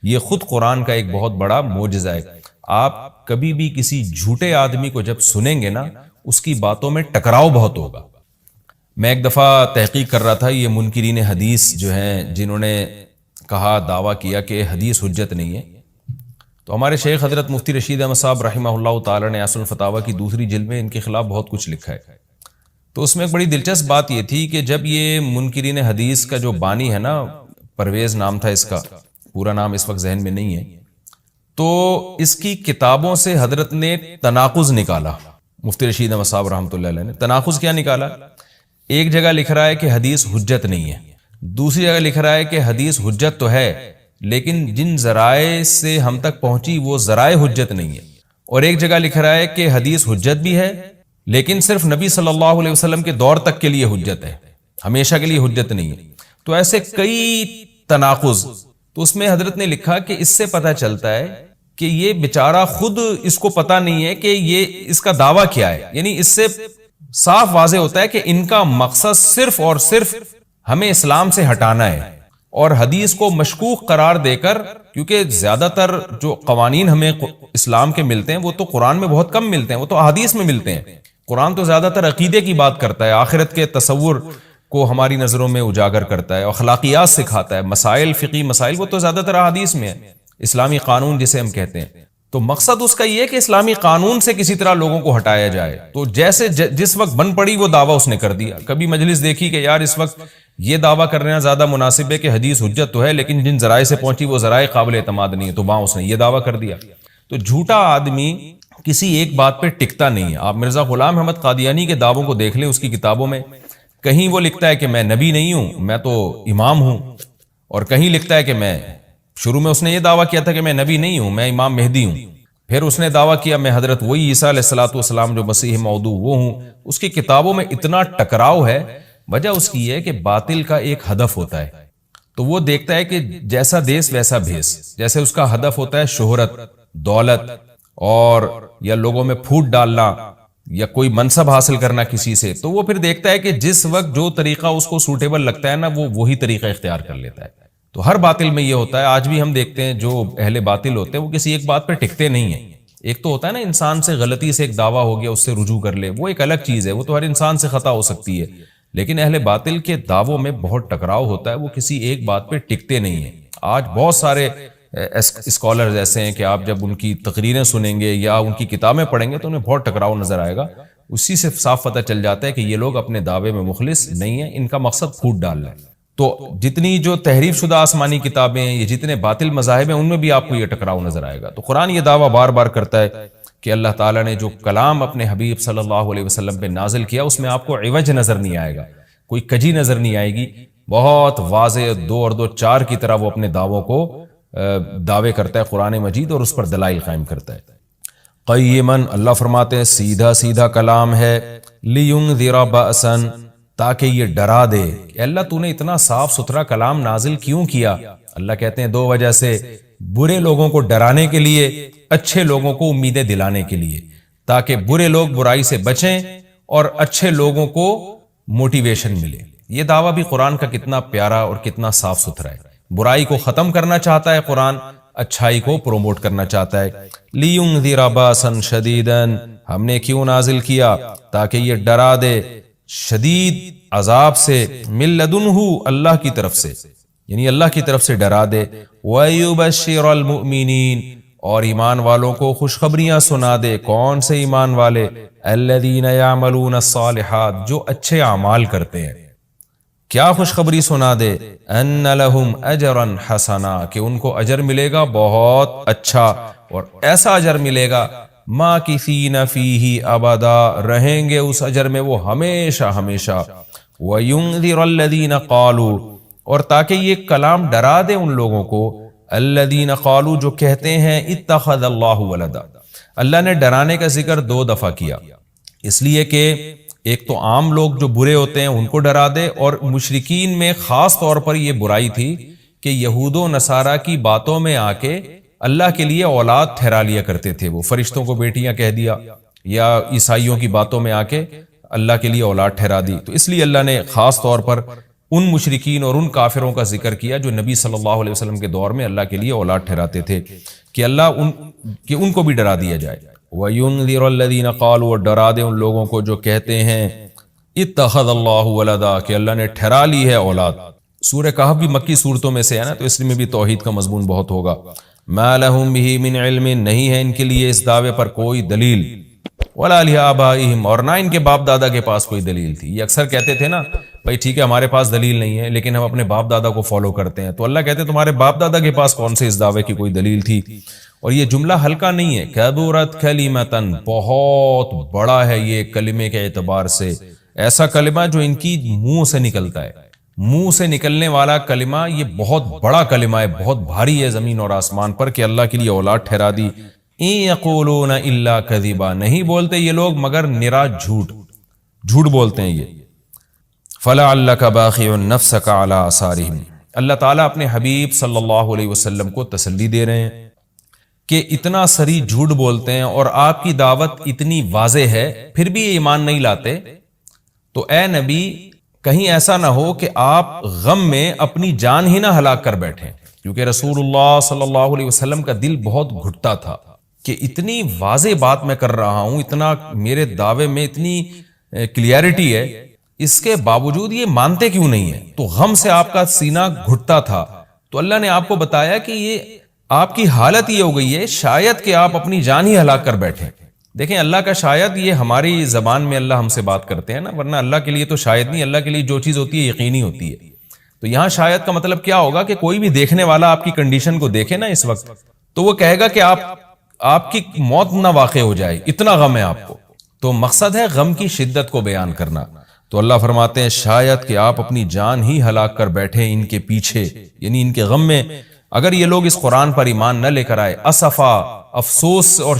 یہ خود قرآن کا ایک بہت بڑا معجزہ ہے۔ آپ کبھی بھی کسی جھوٹے آدمی کو جب سنیں گے نا، اس کی باتوں میں ٹکراؤ بہت ہوگا۔ میں ایک دفعہ تحقیق کر رہا تھا، یہ منکرین حدیث جو ہیں جنہوں نے کہا دعویٰ کیا کہ حدیث حجت نہیں ہے، تو ہمارے شیخ حضرت مفتی رشید احمد صاحب رحمہ اللہ تعالی نے اصل الفتاویٰ کی 2 جلد میں ان کے خلاف بہت کچھ لکھا ہے۔ تو اس میں ایک بڑی دلچسپ بات یہ تھی کہ جب یہ منکرین حدیث کا جو بانی ہے نا، پرویز نام تھا اس کا، پورا نام اس وقت ذہن میں نہیں ہے، تو اس کی کتابوں سے حضرت نے تناقض نکالا۔ مفتی رشید احمد صاحب رحمۃ اللہ علیہ نے تناقض کیا نکالا؟ ایک جگہ لکھ رہا ہے کہ حدیث حجت نہیں ہے، دوسری جگہ لکھ رہا ہے کہ حدیث حجت تو ہے لیکن جن ذرائع سے ہم تک پہنچی وہ ذرائع حجت نہیں ہے، اور ایک جگہ لکھ رہا ہے کہ حدیث حجت بھی ہے لیکن صرف نبی صلی اللہ علیہ وسلم کے دور تک کے لیے حجت ہے، ہمیشہ کے لیے حجت نہیں ہے۔ تو ایسے کئی تناقض، تو اس میں حضرت نے لکھا کہ اس سے پتہ چلتا ہے کہ یہ بیچارہ خود اس کو پتہ نہیں ہے کہ یہ اس کا دعویٰ کیا ہے، یعنی اس سے صاف واضح ہوتا ہے کہ ان کا مقصد صرف اور صرف ہمیں اسلام سے ہٹانا ہے، اور حدیث کو مشکوک قرار دے کر، کیونکہ زیادہ تر جو قوانین ہمیں اسلام کے ملتے ہیں وہ تو قرآن میں بہت کم ملتے ہیں، وہ تو احادیث میں ملتے ہیں۔ قرآن تو زیادہ تر عقیدے کی بات کرتا ہے، آخرت کے تصور کو ہماری نظروں میں اجاگر کرتا ہے، اخلاقیات سکھاتا ہے، مسائل، فقی مسائل، وہ تو زیادہ تر احادیث میں ہے، اسلامی قانون جسے ہم کہتے ہیں۔ تو مقصد اس کا یہ کہ اسلامی قانون سے کسی طرح لوگوں کو ہٹایا جائے۔ تو جیسے جس وقت بن پڑی وہ دعویٰ اس نے کر دیا۔ کبھی مجلس دیکھی کہ یار اس وقت یہ دعویٰ کرنا زیادہ مناسب ہے کہ حدیث حجت تو ہے، لیکن جن ذرائع سے پہنچی وہ ذرائع قابل اعتماد نہیں ہے، تو وہاں اس نے یہ دعویٰ کر دیا۔ تو جھوٹا آدمی کسی ایک بات پہ ٹکتا نہیں ہے۔ آپ مرزا غلام احمد قادیانی کے دعووں کو دیکھ لیں، اس کی کتابوں میں کہیں وہ لکھتا ہے کہ میں نبی نہیں ہوں، میں تو امام ہوں، اور کہیں لکھتا ہے کہ میں، شروع میں اس نے یہ دعویٰ کیا تھا کہ میں نبی نہیں ہوں، میں امام مہدی ہوں، پھر اس نے دعویٰ کیا میں حضرت وہی عیسیٰ علیہ الصلوۃ والسلام جو مسیح موعود وہ ہوں۔ اس کی کتابوں میں اتنا ٹکراؤ ہے، وجہ اس کی یہ ہے کہ باطل کا ایک ہدف ہوتا ہے، تو وہ دیکھتا ہے کہ جیسا دیس ویسا بھیس، جیسے اس کا ہدف ہوتا ہے شہرت، دولت، اور یا لوگوں میں پھوٹ ڈالنا، یا کوئی منصب حاصل کرنا کسی سے، تو وہ پھر دیکھتا ہے کہ جس وقت جو طریقہ اس کو سوٹیبل لگتا ہے نا، وہ وہی طریقہ اختیار کر لیتا ہے۔ تو ہر باطل میں یہ ہوتا ہے، آج بھی ہم دیکھتے ہیں جو اہل باطل ہوتے ہیں وہ کسی ایک بات پہ ٹکتے نہیں ہیں۔ ایک تو ہوتا ہے نا انسان سے غلطی سے ایک دعویٰ ہو گیا، اس سے رجوع کر لے، وہ ایک الگ چیز ہے، وہ تو ہر انسان سے خطا ہو سکتی ہے، لیکن اہل باطل کے دعووں میں بہت ٹکراؤ ہوتا ہے، وہ کسی ایک بات پہ ٹکتے نہیں ہیں۔ آج بہت سارے اسکالرز ایسے ہیں کہ آپ جب ان کی تقریریں سنیں گے یا ان کی کتابیں پڑھیں گے تو انہیں بہت ٹکراؤ نظر آئے گا، اسی سے صاف پتہ چل جاتا ہے کہ یہ لوگ اپنے دعوے میں مخلص نہیں ہیں، ان کا مقصد پھوٹ ڈالنا ہے۔ تو جتنی جو تحریف شدہ آسمانی کتابیں ہیں، یہ جتنے باطل مذاہب ہیں، ان میں بھی آپ کو یہ ٹکراؤ نظر آئے گا۔ تو قرآن یہ دعویٰ بار بار کرتا ہے کہ اللہ تعالیٰ نے جو کلام اپنے حبیب صلی اللہ علیہ وسلم پہ نازل کیا، اس میں آپ کو عوج نظر نہیں آئے گا، کوئی کجی نظر نہیں آئے گی، بہت واضح 2 اور 2 4 کی طرح وہ اپنے دعووں کو دعوے کرتا ہے قرآن مجید، اور اس پر دلائل قائم کرتا ہے۔ قیماً، اللہ فرماتے ہیں سیدھا سیدھا کلام ہے، لینذر بأسا، تاکہ یہ ڈرا دے۔ کہ اللہ تو نے اتنا صاف ستھرا کلام نازل کیوں کیا؟ اللہ کہتے ہیں 2 وجہ سے، برے لوگوں کو ڈرانے کے لیے، اچھے لوگوں کو امیدیں دلانے کے لیے، تاکہ برے لوگ برائی سے بچیں اور اچھے لوگوں کو موٹیویشن ملے۔ یہ دعویٰ بھی قرآن کا کتنا پیارا اور کتنا صاف ستھرا ہے۔ برائی کو ختم کرنا چاہتا ہے قرآن، اچھائی کو پروموٹ کرنا چاہتا ہے۔ لِيُنذِرَ بَأْسًا شَدِيدًا، ہم نے کیوں نازل کیا؟ تاکہ یہ ڈرا دے شدید عذاب سے، مِن لَدُنْہُ، اللہ کی طرف سے، یعنی اللہ کی طرف سے ڈرا دے۔ وَيُبَشِّرَ الْمُؤْمِنِينَ، اور ایمان والوں کو خوشخبریاں سنا دے۔ کون سے ایمان والے؟ الَّذِينَ يَعْمَلُونَ الصَّالِحَاتِ، جو اچھے اعمال کرتے ہیں۔ کیا خوشخبری سنا دے؟ ان لہم اجرا حسنا، کہ ان کو اجر ملے گا بہت اچھا، اور ایسا اجر ملے گا ماکثین فیہ ابدا، رہیں گے اس اجر میں وہ ہمیشہ ہمیشہ۔ وینذر الذین قالوا، اور تاکہ یہ کلام ڈرا دے ان لوگوں کو، الذین قالوا، جو کہتے ہیں اتخذ اللہ ولدا۔ اللہ نے ڈرانے کا ذکر 2 دفعہ کیا، اس لیے کہ ایک تو عام لوگ جو برے ہوتے ہیں ان کو ڈرا دے، اور مشرکین میں خاص طور پر یہ برائی تھی کہ یہود و نصارہ کی باتوں میں آ کے اللہ کے لیے اولاد ٹھہرا لیا کرتے تھے، وہ فرشتوں کو بیٹیاں کہہ دیا، یا عیسائیوں کی باتوں میں آ کے اللہ کے لیے اولاد ٹھہرا دی۔ تو اس لیے اللہ نے خاص طور پر ان مشرکین اور ان کافروں کا ذکر کیا جو نبی صلی اللہ علیہ وسلم کے دور میں اللہ کے لیے اولاد ٹھہراتے تھے، کہ اللہ ان کو بھی ڈرا دیا جائے۔ وَيُنذِرَ الَّذِينَ قَالُوا، اور ڈرا دے ان لوگوں کو جو کہتے ہیں اتخذ اللہ ولدا، کہ اللہ نے ٹھہرا لی ہے اولاد۔ سورہ کہف بھی مکی صورتوں میں سے ہے نا، تو اس میں بھی توحید کا مضمون بہت ہوگا۔ ما لہم بہ من علم، نہیں ہے ان کے لیے اس دعوے پر کوئی دلیل، ولا لآبائہم، اور نہ ان کے باپ دادا کے پاس کوئی دلیل تھی۔ یہ اکثر کہتے تھے نا، بھائی ٹھیک ہے ہمارے پاس دلیل نہیں ہے لیکن ہم اپنے باپ دادا کو فالو کرتے ہیں، تو اللہ کہتے ہیں تمہارے باپ دادا کے پاس کون سے اس دعوے کی کوئی دلیل تھی؟ اور یہ جملہ ہلکا نہیں ہے، کبرت کلمتن، بہت بڑا ہے یہ کلمے کے اعتبار سے، ایسا کلمہ جو ان کی منہ سے نکلتا ہے، منہ سے نکلنے والا کلمہ یہ بہت بڑا کلمہ ہے، بہت بھاری ہے زمین اور آسمان پر، کہ اللہ کے لیے اولاد ٹھہرا دی۔ ان یقولون الا کذبا، نہیں بولتے یہ لوگ مگر نرا جھوٹ بولتے ہیں یہ۔ فلعلک باخع نفسک علی آثارہم، اللہ تعالیٰ اپنے حبیب صلی اللہ علیہ وسلم کو تسلی دے رہے ہیں کہ اتنا سری جھوٹ بولتے ہیں اور آپ کی دعوت اتنی واضح ہے پھر بھی یہ ایمان نہیں لاتے، تو اے نبی کہیں ایسا نہ ہو کہ آپ غم میں اپنی جان ہی نہ ہلاک کر بیٹھیں، کیونکہ رسول اللہ صلی اللہ علیہ وسلم کا دل بہت گھٹتا تھا کہ اتنی واضح بات میں کر رہا ہوں، اتنا میرے دعوے میں اتنی کلیئرٹی ہے، اس کے باوجود یہ مانتے کیوں نہیں ہیں؟ تو غم سے آپ کا سینہ گھٹتا تھا، تو اللہ نے آپ کو بتایا کہ یہ آپ کی حالت یہ ہو گئی ہے شاید کہ آپ اپنی جان ہی ہلاک کر بیٹھیں۔ دیکھیں اللہ کا شاید یہ ہماری زبان میں اللہ ہم سے بات کرتے ہیں نا، ورنہ اللہ کے لیے تو شاید نہیں، اللہ کے لیے جو چیز ہوتی ہے یقینی ہوتی ہے۔ تو یہاں شاید کا مطلب کیا ہوگا کہ کوئی بھی دیکھنے والا آپ کی کنڈیشن کو دیکھے نا اس وقت، تو وہ کہے گا کہ آپ کی موت نہ واقع ہو جائے، اتنا غم ہے آپ کو۔ تو مقصد ہے غم کی شدت کو بیان کرنا۔ تو اللہ فرماتے ہیں شاید کہ آپ اپنی جان ہی ہلاک کر بیٹھے ان کے پیچھے، یعنی ان کے غم میں۔ اگر یہ لوگ اس قرآن پر ایمان نہ لے کر آئے، اسفا، افسوس اور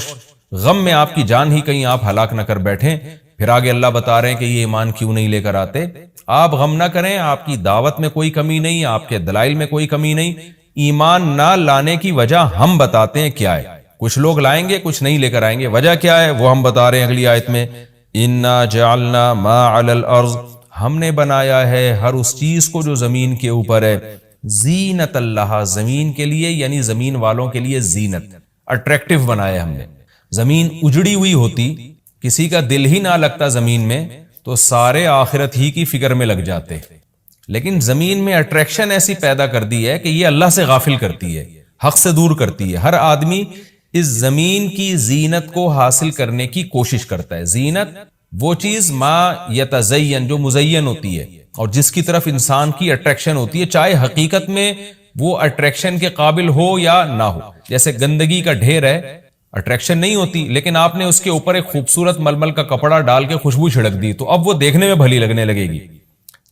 غم میں آپ کی جان ہی کہیں آپ ہلاک نہ کر بیٹھیں۔ پھر آگے اللہ بتا رہے ہیں کہ یہ ایمان کیوں نہیں لے کر آتے۔ آپ غم نہ کریں، آپ کی دعوت میں کوئی کمی نہیں، آپ کے دلائل میں کوئی کمی نہیں، ایمان نہ لانے کی وجہ ہم بتاتے ہیں کیا ہے۔ کچھ لوگ لائیں گے، کچھ نہیں لے کر آئیں گے، وجہ کیا ہے وہ ہم بتا رہے ہیں اگلی آیت میں، اِنَّا جَعَلْنَا مَا عَلَى الْأَرْضِ، ہم نے بنایا ہے ہر اس چیز کو جو زمین کے اوپر ہے، زینت اللہ، زمین کے لیے یعنی زمین والوں کے لیے زینت، اٹریکٹیو بنایا ہم نے۔ زمین اجڑی ہوئی ہوتی، کسی کا دل ہی نہ لگتا زمین میں، تو سارے آخرت ہی کی فکر میں لگ جاتے، لیکن زمین میں اٹریکشن ایسی پیدا کر دی ہے کہ یہ اللہ سے غافل کرتی ہے، حق سے دور کرتی ہے۔ ہر آدمی اس زمین کی زینت کو حاصل کرنے کی کوشش کرتا ہے۔ زینت وہ چیز ما یتزین، جو مزین ہوتی ہے اور جس کی طرف انسان کی اٹریکشن ہوتی ہے، چاہے حقیقت میں وہ اٹریکشن کے قابل ہو یا نہ ہو۔ جیسے گندگی کا ڈھیر ہے، اٹریکشن نہیں ہوتی، لیکن آپ نے اس کے اوپر ایک خوبصورت ململ کا کپڑا ڈال کے خوشبو چھڑک دی تو اب وہ دیکھنے میں بھلی لگنے لگے گی۔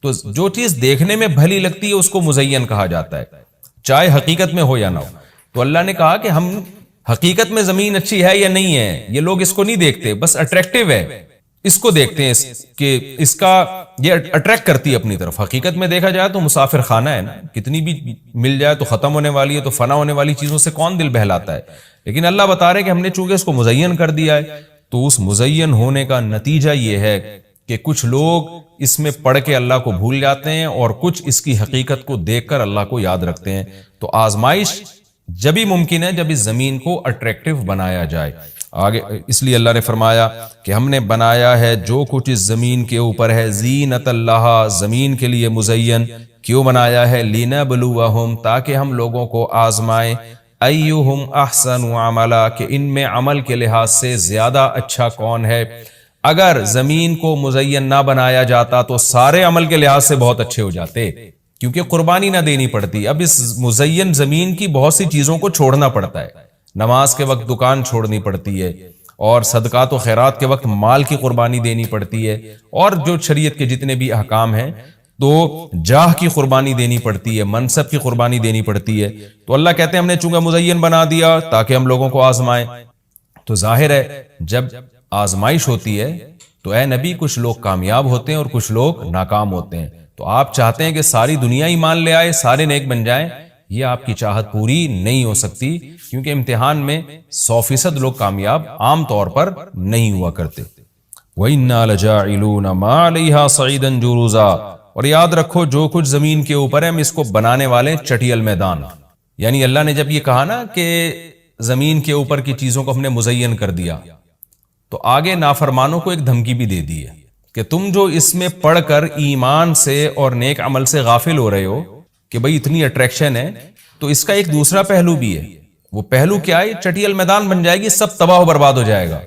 تو جو چیز دیکھنے میں بھلی لگتی ہے اس کو مزین کہا جاتا ہے، چاہے حقیقت میں ہو یا نہ ہو۔ تو اللہ نے کہا کہ ہم حقیقت میں زمین اچھی ہے یا نہیں ہے، یہ لوگ اس کو نہیں دیکھتے، بس اٹریکٹیو ہے، اس کو دیکھتے ہیں کہ اس کا یہ اٹریکٹ کرتی ہے اپنی طرف۔ حقیقت میں دیکھا جائے تو مسافر خانہ ہے نا، کتنی بھی مل جائے تو ختم ہونے والی ہے، تو فنا ہونے والی چیزوں سے کون دل بہلاتا ہے۔ لیکن اللہ بتا رہے کہ ہم نے چونکہ اس کو مزین کر دیا ہے، تو اس مزین ہونے کا نتیجہ یہ ہے کہ کچھ لوگ اس میں پڑھ کے اللہ کو بھول جاتے ہیں اور کچھ اس کی حقیقت کو دیکھ کر اللہ کو یاد رکھتے ہیں۔ تو آزمائش جبھی ممکن ہے جب اس زمین کو اٹریکٹیو بنایا جائے۔ آگے اس لیے اللہ نے فرمایا کہ ہم نے بنایا ہے جو کچھ اس زمین کے اوپر ہے، زینت اللہ، زمین کے لیے مزین۔ کیوں بنایا ہے؟ لِنَبْلُوَهُمْ، تاکہ ہم لوگوں کو آزمائیں، ایہم احسن عملا، کہ ان میں عمل کے لحاظ سے زیادہ اچھا کون ہے۔ اگر زمین کو مزین نہ بنایا جاتا تو سارے عمل کے لحاظ سے بہت اچھے ہو جاتے، کیونکہ قربانی نہ دینی پڑتی۔ اب اس مزین زمین کی بہت سی چیزوں کو چھوڑنا پڑتا ہے، نماز کے وقت دکان چھوڑنی پڑتی ہے، اور صدقات و خیرات کے وقت مال کی قربانی دینی پڑتی ہے، اور جو شریعت کے جتنے بھی احکام ہیں تو جاہ کی قربانی دینی پڑتی ہے، منصب کی قربانی دینی پڑتی ہے۔ تو اللہ کہتے ہیں ہم نے چونکہ مزین بنا دیا تاکہ ہم لوگوں کو آزمائیں۔ تو ظاہر ہے جب آزمائش ہوتی ہے تو اے نبی کچھ لوگ کامیاب ہوتے ہیں اور کچھ لوگ ناکام ہوتے ہیں۔ تو آپ چاہتے ہیں کہ ساری دنیا ایمان لے آئے، سارے نیک بن جائیں، یہ آپ کی چاہت پوری نہیں ہو سکتی، کیونکہ امتحان میں 100% لوگ کامیاب عام طور پر نہیں ہوا کرتے۔ وَإِنَّا لَجَاعِلُونَ مَا عَلَيْهَا صَعِيدًا جُرُزًا، اور یاد رکھو جو کچھ زمین کے اوپر ہے ہم اس کو بنانے والے چٹیل میدان۔ یعنی اللہ نے جب یہ کہا نا کہ زمین کے اوپر کی چیزوں کو ہم نے مزین کر دیا، تو آگے نافرمانوں کو ایک دھمکی بھی دے دی ہے کہ تم جو اس میں پڑھ کر ایمان سے اور نیک عمل سے غافل ہو رہے ہو کہ بھئی اتنی اٹریکشن ہے، تو اس کا ایک دوسرا پہلو بھی ہے۔ وہ پہلو کیا ہے؟ چٹیل میدان بن جائے گی، سب تباہ و برباد ہو جائے گا۔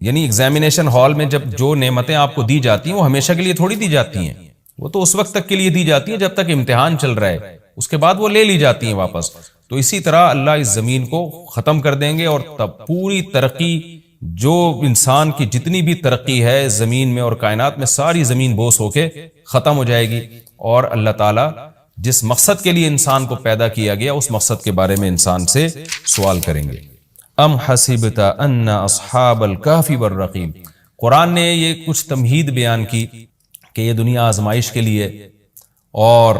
یعنی ایگزامینیشن ہال میں جب جو نعمتیں آپ کو دی جاتی ہیں وہ ہمیشہ کے لیے تھوڑی دی جاتی ہیں، وہ تو اس وقت تک کے لیے دی جاتی ہیں جب تک امتحان چل رہا ہے، اس کے بعد وہ لے لی جاتی ہیں واپس۔ تو اسی طرح اللہ اس زمین کو ختم کر دیں گے، اور تب پوری ترقی، جو انسان کی جتنی بھی ترقی ہے زمین میں اور کائنات میں، ساری زمین بوس ہو کے ختم ہو جائے گی، اور اللہ تعالیٰ جس مقصد کے لیے انسان کو پیدا کیا گیا اس مقصد کے بارے میں انسان سے سوال کریں گے۔ ام حسبت ان اصحاب الکہف والرقیم، قرآن نے یہ کچھ تمہید بیان کی کہ یہ دنیا آزمائش کے لیے اور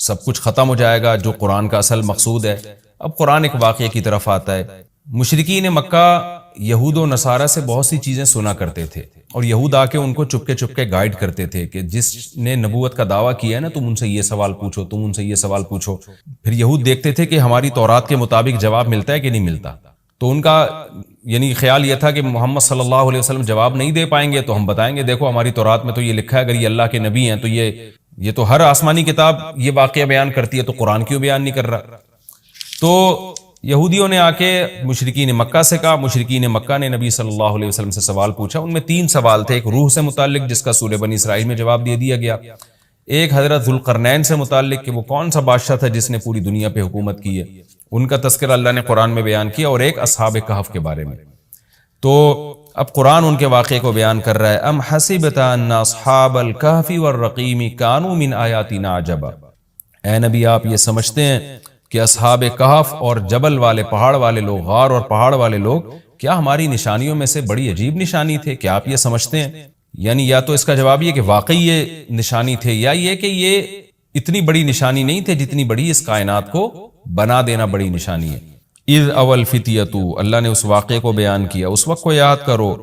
سب کچھ ختم ہو جائے گا، جو قرآن کا اصل مقصود ہے۔ اب قرآن ایک واقعے کی طرف آتا ہے۔ مشرکین مکہ یہود و نصارہ سے بہت سی چیزیں سنا کرتے تھے، اور یہود آ کے ان کو چپکے چپکے گائیڈ کرتے تھے کہ جس نے نبوت کا دعویٰ کیا ہے نا، تم ان سے یہ سوال پوچھو، تم ان سے یہ سوال پوچھو۔ پھر یہود دیکھتے تھے کہ ہماری تورات کے مطابق جواب ملتا ہے کہ نہیں ملتا، تو ان کا یعنی خیال یہ تھا کہ محمد صلی اللہ علیہ وسلم جواب نہیں دے پائیں گے تو ہم بتائیں گے دیکھو ہماری تورات میں تو یہ لکھا ہے، اگر یہ اللہ کے نبی ہیں تو یہ تو ہر آسمانی کتاب یہ واقعہ بیان کرتی ہے، تو قرآن کیوں بیان نہیں کر رہا؟ تو یہودیوں نے آ کے مشرکین مکہ سے کہا، مشرکین مکہ نے نبی صلی اللہ علیہ وسلم سے سوال پوچھا، ان میں 3 سوال تھے۔ ایک روح سے متعلق جس کا سورہ بنی اسرائیل میں جواب دے دیا گیا، ایک حضرت ذوالقرنین سے متعلق کہ وہ کون سا بادشاہ تھا جس نے پوری دنیا پہ حکومت کی ہے، ان کا تذکرہ اللہ نے قرآن میں بیان کیا، اور ایک اصحاب کہف کے بارے میں۔ تو اب قرآن ان کے واقعے کو بیان کر رہا ہے، ام حسبت ان اصحاب الکہف والرقیم کانوا من آیاتنا عجبا، اے نبی آپ یہ سمجھتے ہیں کہ اصحاب کہف اور جبل والے پہاڑ والے لوگ، غار اور پہاڑ والے لوگ کیا ہماری نشانیوں میں سے بڑی عجیب نشانی تھے؟ کیا آپ یہ سمجھتے ہیں؟ یعنی یا تو اس کا جواب یہ کہ واقعی یہ نشانی تھے، یا یہ کہ یہ اتنی بڑی نشانی نہیں تھے جتنی بڑی اس کائنات کو بنا دینا بڑی نشانی ہے۔ اذ اول فتیتو، اللہ نے اس واقعے کو بیان کیا، اس وقت کو یاد کرو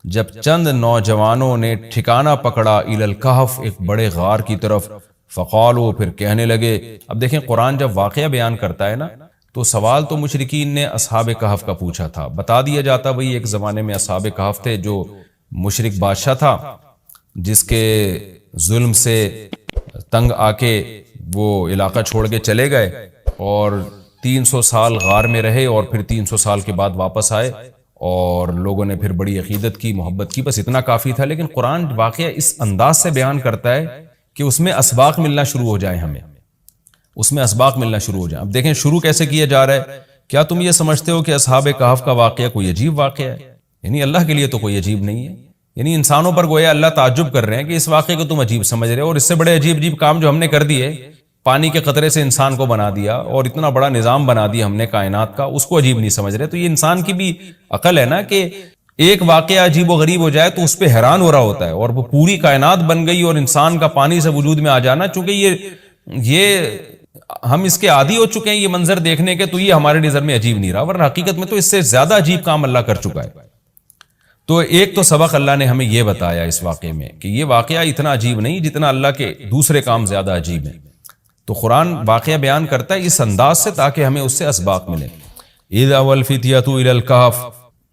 جب چند نوجوانوں نے ٹھکانہ پکڑا الی الکہف، ایک بڑے غار کی طرف، فقالو، پھر کہنے لگے۔ اب دیکھیں قرآن جب واقعہ بیان کرتا ہے نا تو سوال تو مشرکین نے اصحاب کہف کا پوچھا تھا، بتا دیا جاتا بھئی ایک زمانے میں اصحاب کہف تھے جو مشرک بادشاہ تھا جس کے ظلم سے تنگ آ کے وہ علاقہ چھوڑ کے چلے گئے اور 300 سال غار میں رہے، اور پھر 300 سال کے بعد واپس آئے اور لوگوں نے پھر بڑی عقیدت کی، محبت کی، بس اتنا کافی تھا۔ لیکن قرآن واقعہ اس انداز سے بیان کرتا ہے کہ اس میں اسباق ملنا شروع ہو جائیں، ہمیں اس میں اسباق ملنا شروع ہو جائیں۔ اب دیکھیں شروع کیسے کیا جا رہا ہے، کیا تم یہ سمجھتے ہو کہ اصحاب کہف کا واقعہ کوئی عجیب واقعہ ہے؟ یعنی اللہ کے لیے تو کوئی عجیب نہیں ہے، یعنی انسانوں پر گویا اللہ تعجب کر رہے ہیں کہ اس واقعے کو تم عجیب سمجھ رہے ہو، اور اس سے بڑے عجیب عجیب کام جو ہم نے کر دیے، پانی کے قطرے سے انسان کو بنا دیا اور اتنا بڑا نظام بنا دیا ہم نے کائنات کا، اس کو عجیب نہیں سمجھ رہے۔ تو یہ انسان کی بھی عقل ہے نا کہ ایک واقعہ عجیب و غریب ہو جائے تو اس پہ حیران ہو رہا ہوتا ہے، اور وہ پوری کائنات بن گئی اور انسان کا پانی سے وجود میں آ جانا، چونکہ یہ ہم اس کے عادی ہو چکے ہیں یہ منظر دیکھنے کے، تو یہ ہمارے نظر میں عجیب نہیں رہا، ورنہ حقیقت میں تو اس سے زیادہ عجیب کام اللہ کر چکا ہے۔ تو ایک تو سبق اللہ نے ہمیں یہ بتایا اس واقعے میں کہ یہ واقعہ اتنا عجیب نہیں جتنا اللہ کے دوسرے کام زیادہ عجیب ہیں۔ تو قرآن واقعہ بیان کرتا ہے اس انداز سے تاکہ ہمیں اس سے اسباق ملے۔ اذ اول فتیۃ الی الکہف،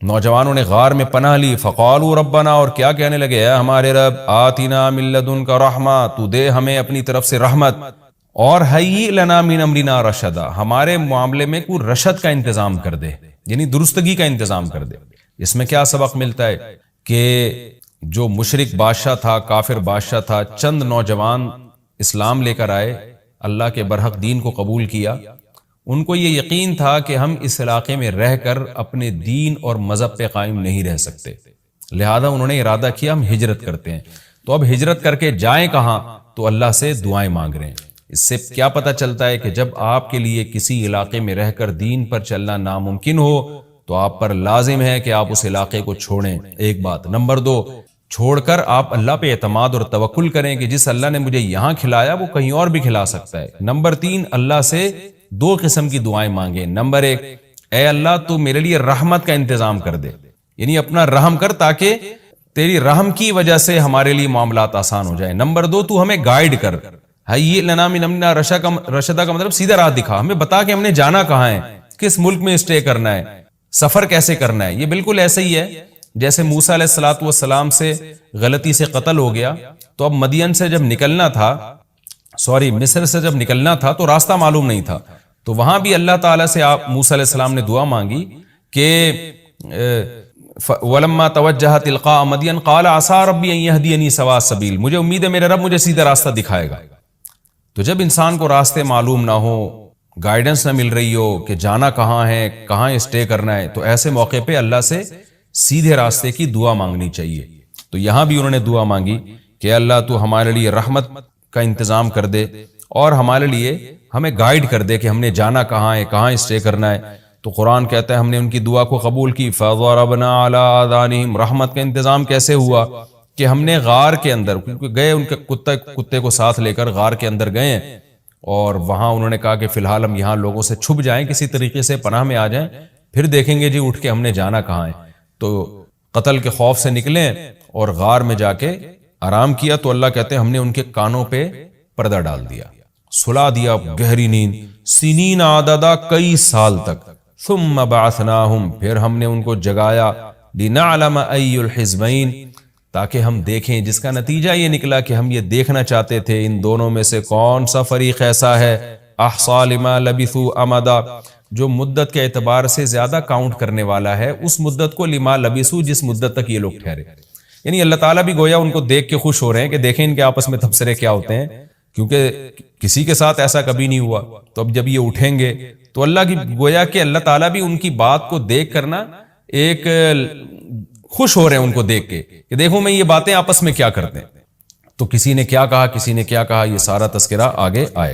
نوجوانوں نے غار میں پناہ لی، فقالوا ربنا، اور کیا کہنے لگے، اے ہمارے رب، آتنا من لدنک رحمہ، تو دے ہمیں اپنی طرف سے رحمت، اور ہیئ لنا من امرنا رشدا، ہمارے معاملے میں کوئی رشد کا انتظام کر دے، یعنی درستگی کا انتظام کر دے۔ اس میں کیا سبق ملتا ہے کہ جو مشرک بادشاہ تھا، کافر بادشاہ تھا، چند نوجوان اسلام لے کر آئے، اللہ کے برحق دین کو قبول کیا، ان کو یہ یقین تھا کہ ہم اس علاقے میں رہ کر اپنے دین اور مذہب پہ قائم نہیں رہ سکتے، لہذا انہوں نے ارادہ کیا ہم ہجرت کرتے ہیں۔ تو اب ہجرت کر کے جائیں کہاں؟ تو اللہ سے دعائیں مانگ رہے ہیں۔ اس سے کیا پتہ چلتا ہے کہ جب آپ کے لیے کسی علاقے میں رہ کر دین پر چلنا ناممکن ہو تو آپ پر لازم ہے کہ آپ اس علاقے کو چھوڑیں، ایک بات۔ نمبر 2، چھوڑ کر آپ اللہ پہ اعتماد اور توکل کریں کہ جس اللہ نے مجھے یہاں کھلایا وہ کہیں اور بھی کھلا سکتا ہے۔ نمبر 3، اللہ سے 2 قسم کی دعائیں مانگیں۔ نمبر 1، اے اللہ تو میرے لیے رحمت کا انتظام کر دے، یعنی اپنا رحم کر تاکہ تیری رحم کی وجہ سے ہمارے لیے معاملات آسان ہو جائیں۔ نمبر 2، تو ہمیں گائیڈ کر، ہیئ لنا من امرنا رشدا کا مطلب سیدھا راہ دکھا، ہمیں بتا کہ ہم نے جانا کہاں ہے، کس ملک میں اسٹے کرنا ہے، سفر کیسے کرنا ہے۔ یہ بالکل ایسے ہی ہے جیسے موسیٰ علیہ السلام سے غلطی سے قتل ہو گیا، تو اب مدین سے جب نکلنا تھا، مصر سے جب نکلنا تھا تو راستہ معلوم نہیں تھا، تو وہاں بھی اللہ تعالیٰ سے آپ موسیٰ علیہ السلام نے دعا مانگی کہ وَلَمَّا تَوَجَّهَ تِلْقَاءَ مَدْيَنَ قَالَ عَسَىٰ رَبِّي أَن يَهْدِيَنِي سَوَاءَ السَّبِيلِ، مجھے امید ہے میرا رب مجھے سیدھا راستہ دکھائے گا۔ تو جب انسان کو راستے معلوم نہ ہو، گائیڈنس نہ مل رہی ہو کہ جانا کہاں ہے، کہاں اسٹے کرنا ہے، تو ایسے موقع پہ اللہ سے سیدھے راستے کی دعا مانگنی چاہیے۔ تو یہاں بھی انہوں نے دعا مانگی کہ اللہ تو ہمارے لیے رحمت کا انتظام کر دے اور ہمارے لیے ہمیں گائیڈ کر دے کہ ہم نے جانا کہاں ہے، کہاں اسٹے کرنا ہے۔ تو قرآن کہتا ہے ہم نے ان کی دعا کو قبول کی، فَضَرَبْنَا عَلَىٰ آذَانِهِمْ، رحمت کا انتظام کیسے ہوا کہ ہم نے غار کے اندر گئے، ان کے کتے کو ساتھ لے کر غار کے اندر گئے، اور وہاں انہوں نے کہا کہ فی الحال ہم یہاں لوگوں سے چھپ جائیں، کسی طریقے سے پناہ میں آ جائیں، پھر دیکھیں گے جی اٹھ کے ہم نے جانا کہاں ہے۔ تو قتل کے خوف سے نکلیں اور غار میں جا کے آرام کیا، تو اللہ کہتے ہیں ہم نے ان کے کانوں پہ پردہ ڈال دیا، سلا دیا گہری نیند، سنین عددا، کئی سال تک، ثم بعثناہم، پھر ہم نے ان کو جگایا، لنعلم ای الحزبین، تاکہ ہم دیکھیں، جس کا نتیجہ یہ نکلا کہ ہم یہ دیکھنا چاہتے تھے ان دونوں میں سے کون سا فریق ایسا ہے احصیٰ لما لبثوا امدا، جو مدت کے اعتبار سے زیادہ کاؤنٹ کرنے والا ہے اس مدت کو، لما لبثوا، جس مدت تک یہ لوگ ٹھہرے۔ یعنی اللہ تعالیٰ بھی گویا ان کو دیکھ کے خوش ہو رہے ہیں کہ دیکھیں ان کے آپس میں تبصرے کیا ہوتے ہیں، کیونکہ کسی کے ساتھ ایسا کبھی نہیں ہوا۔ تو اب جب یہ اٹھیں گے تو اللہ کی گویا کہ اللہ تعالیٰ بھی ان کی بات کو دیکھ کرنا ایک خوش ہو رہے ہیں ان کو دیکھ کے کہ دیکھو میں یہ باتیں آپس میں کیا کرتے ہیں۔ تو کسی نے کیا کہا، کسی نے کیا کہا، یہ سارا تذکرہ آگے آئے۔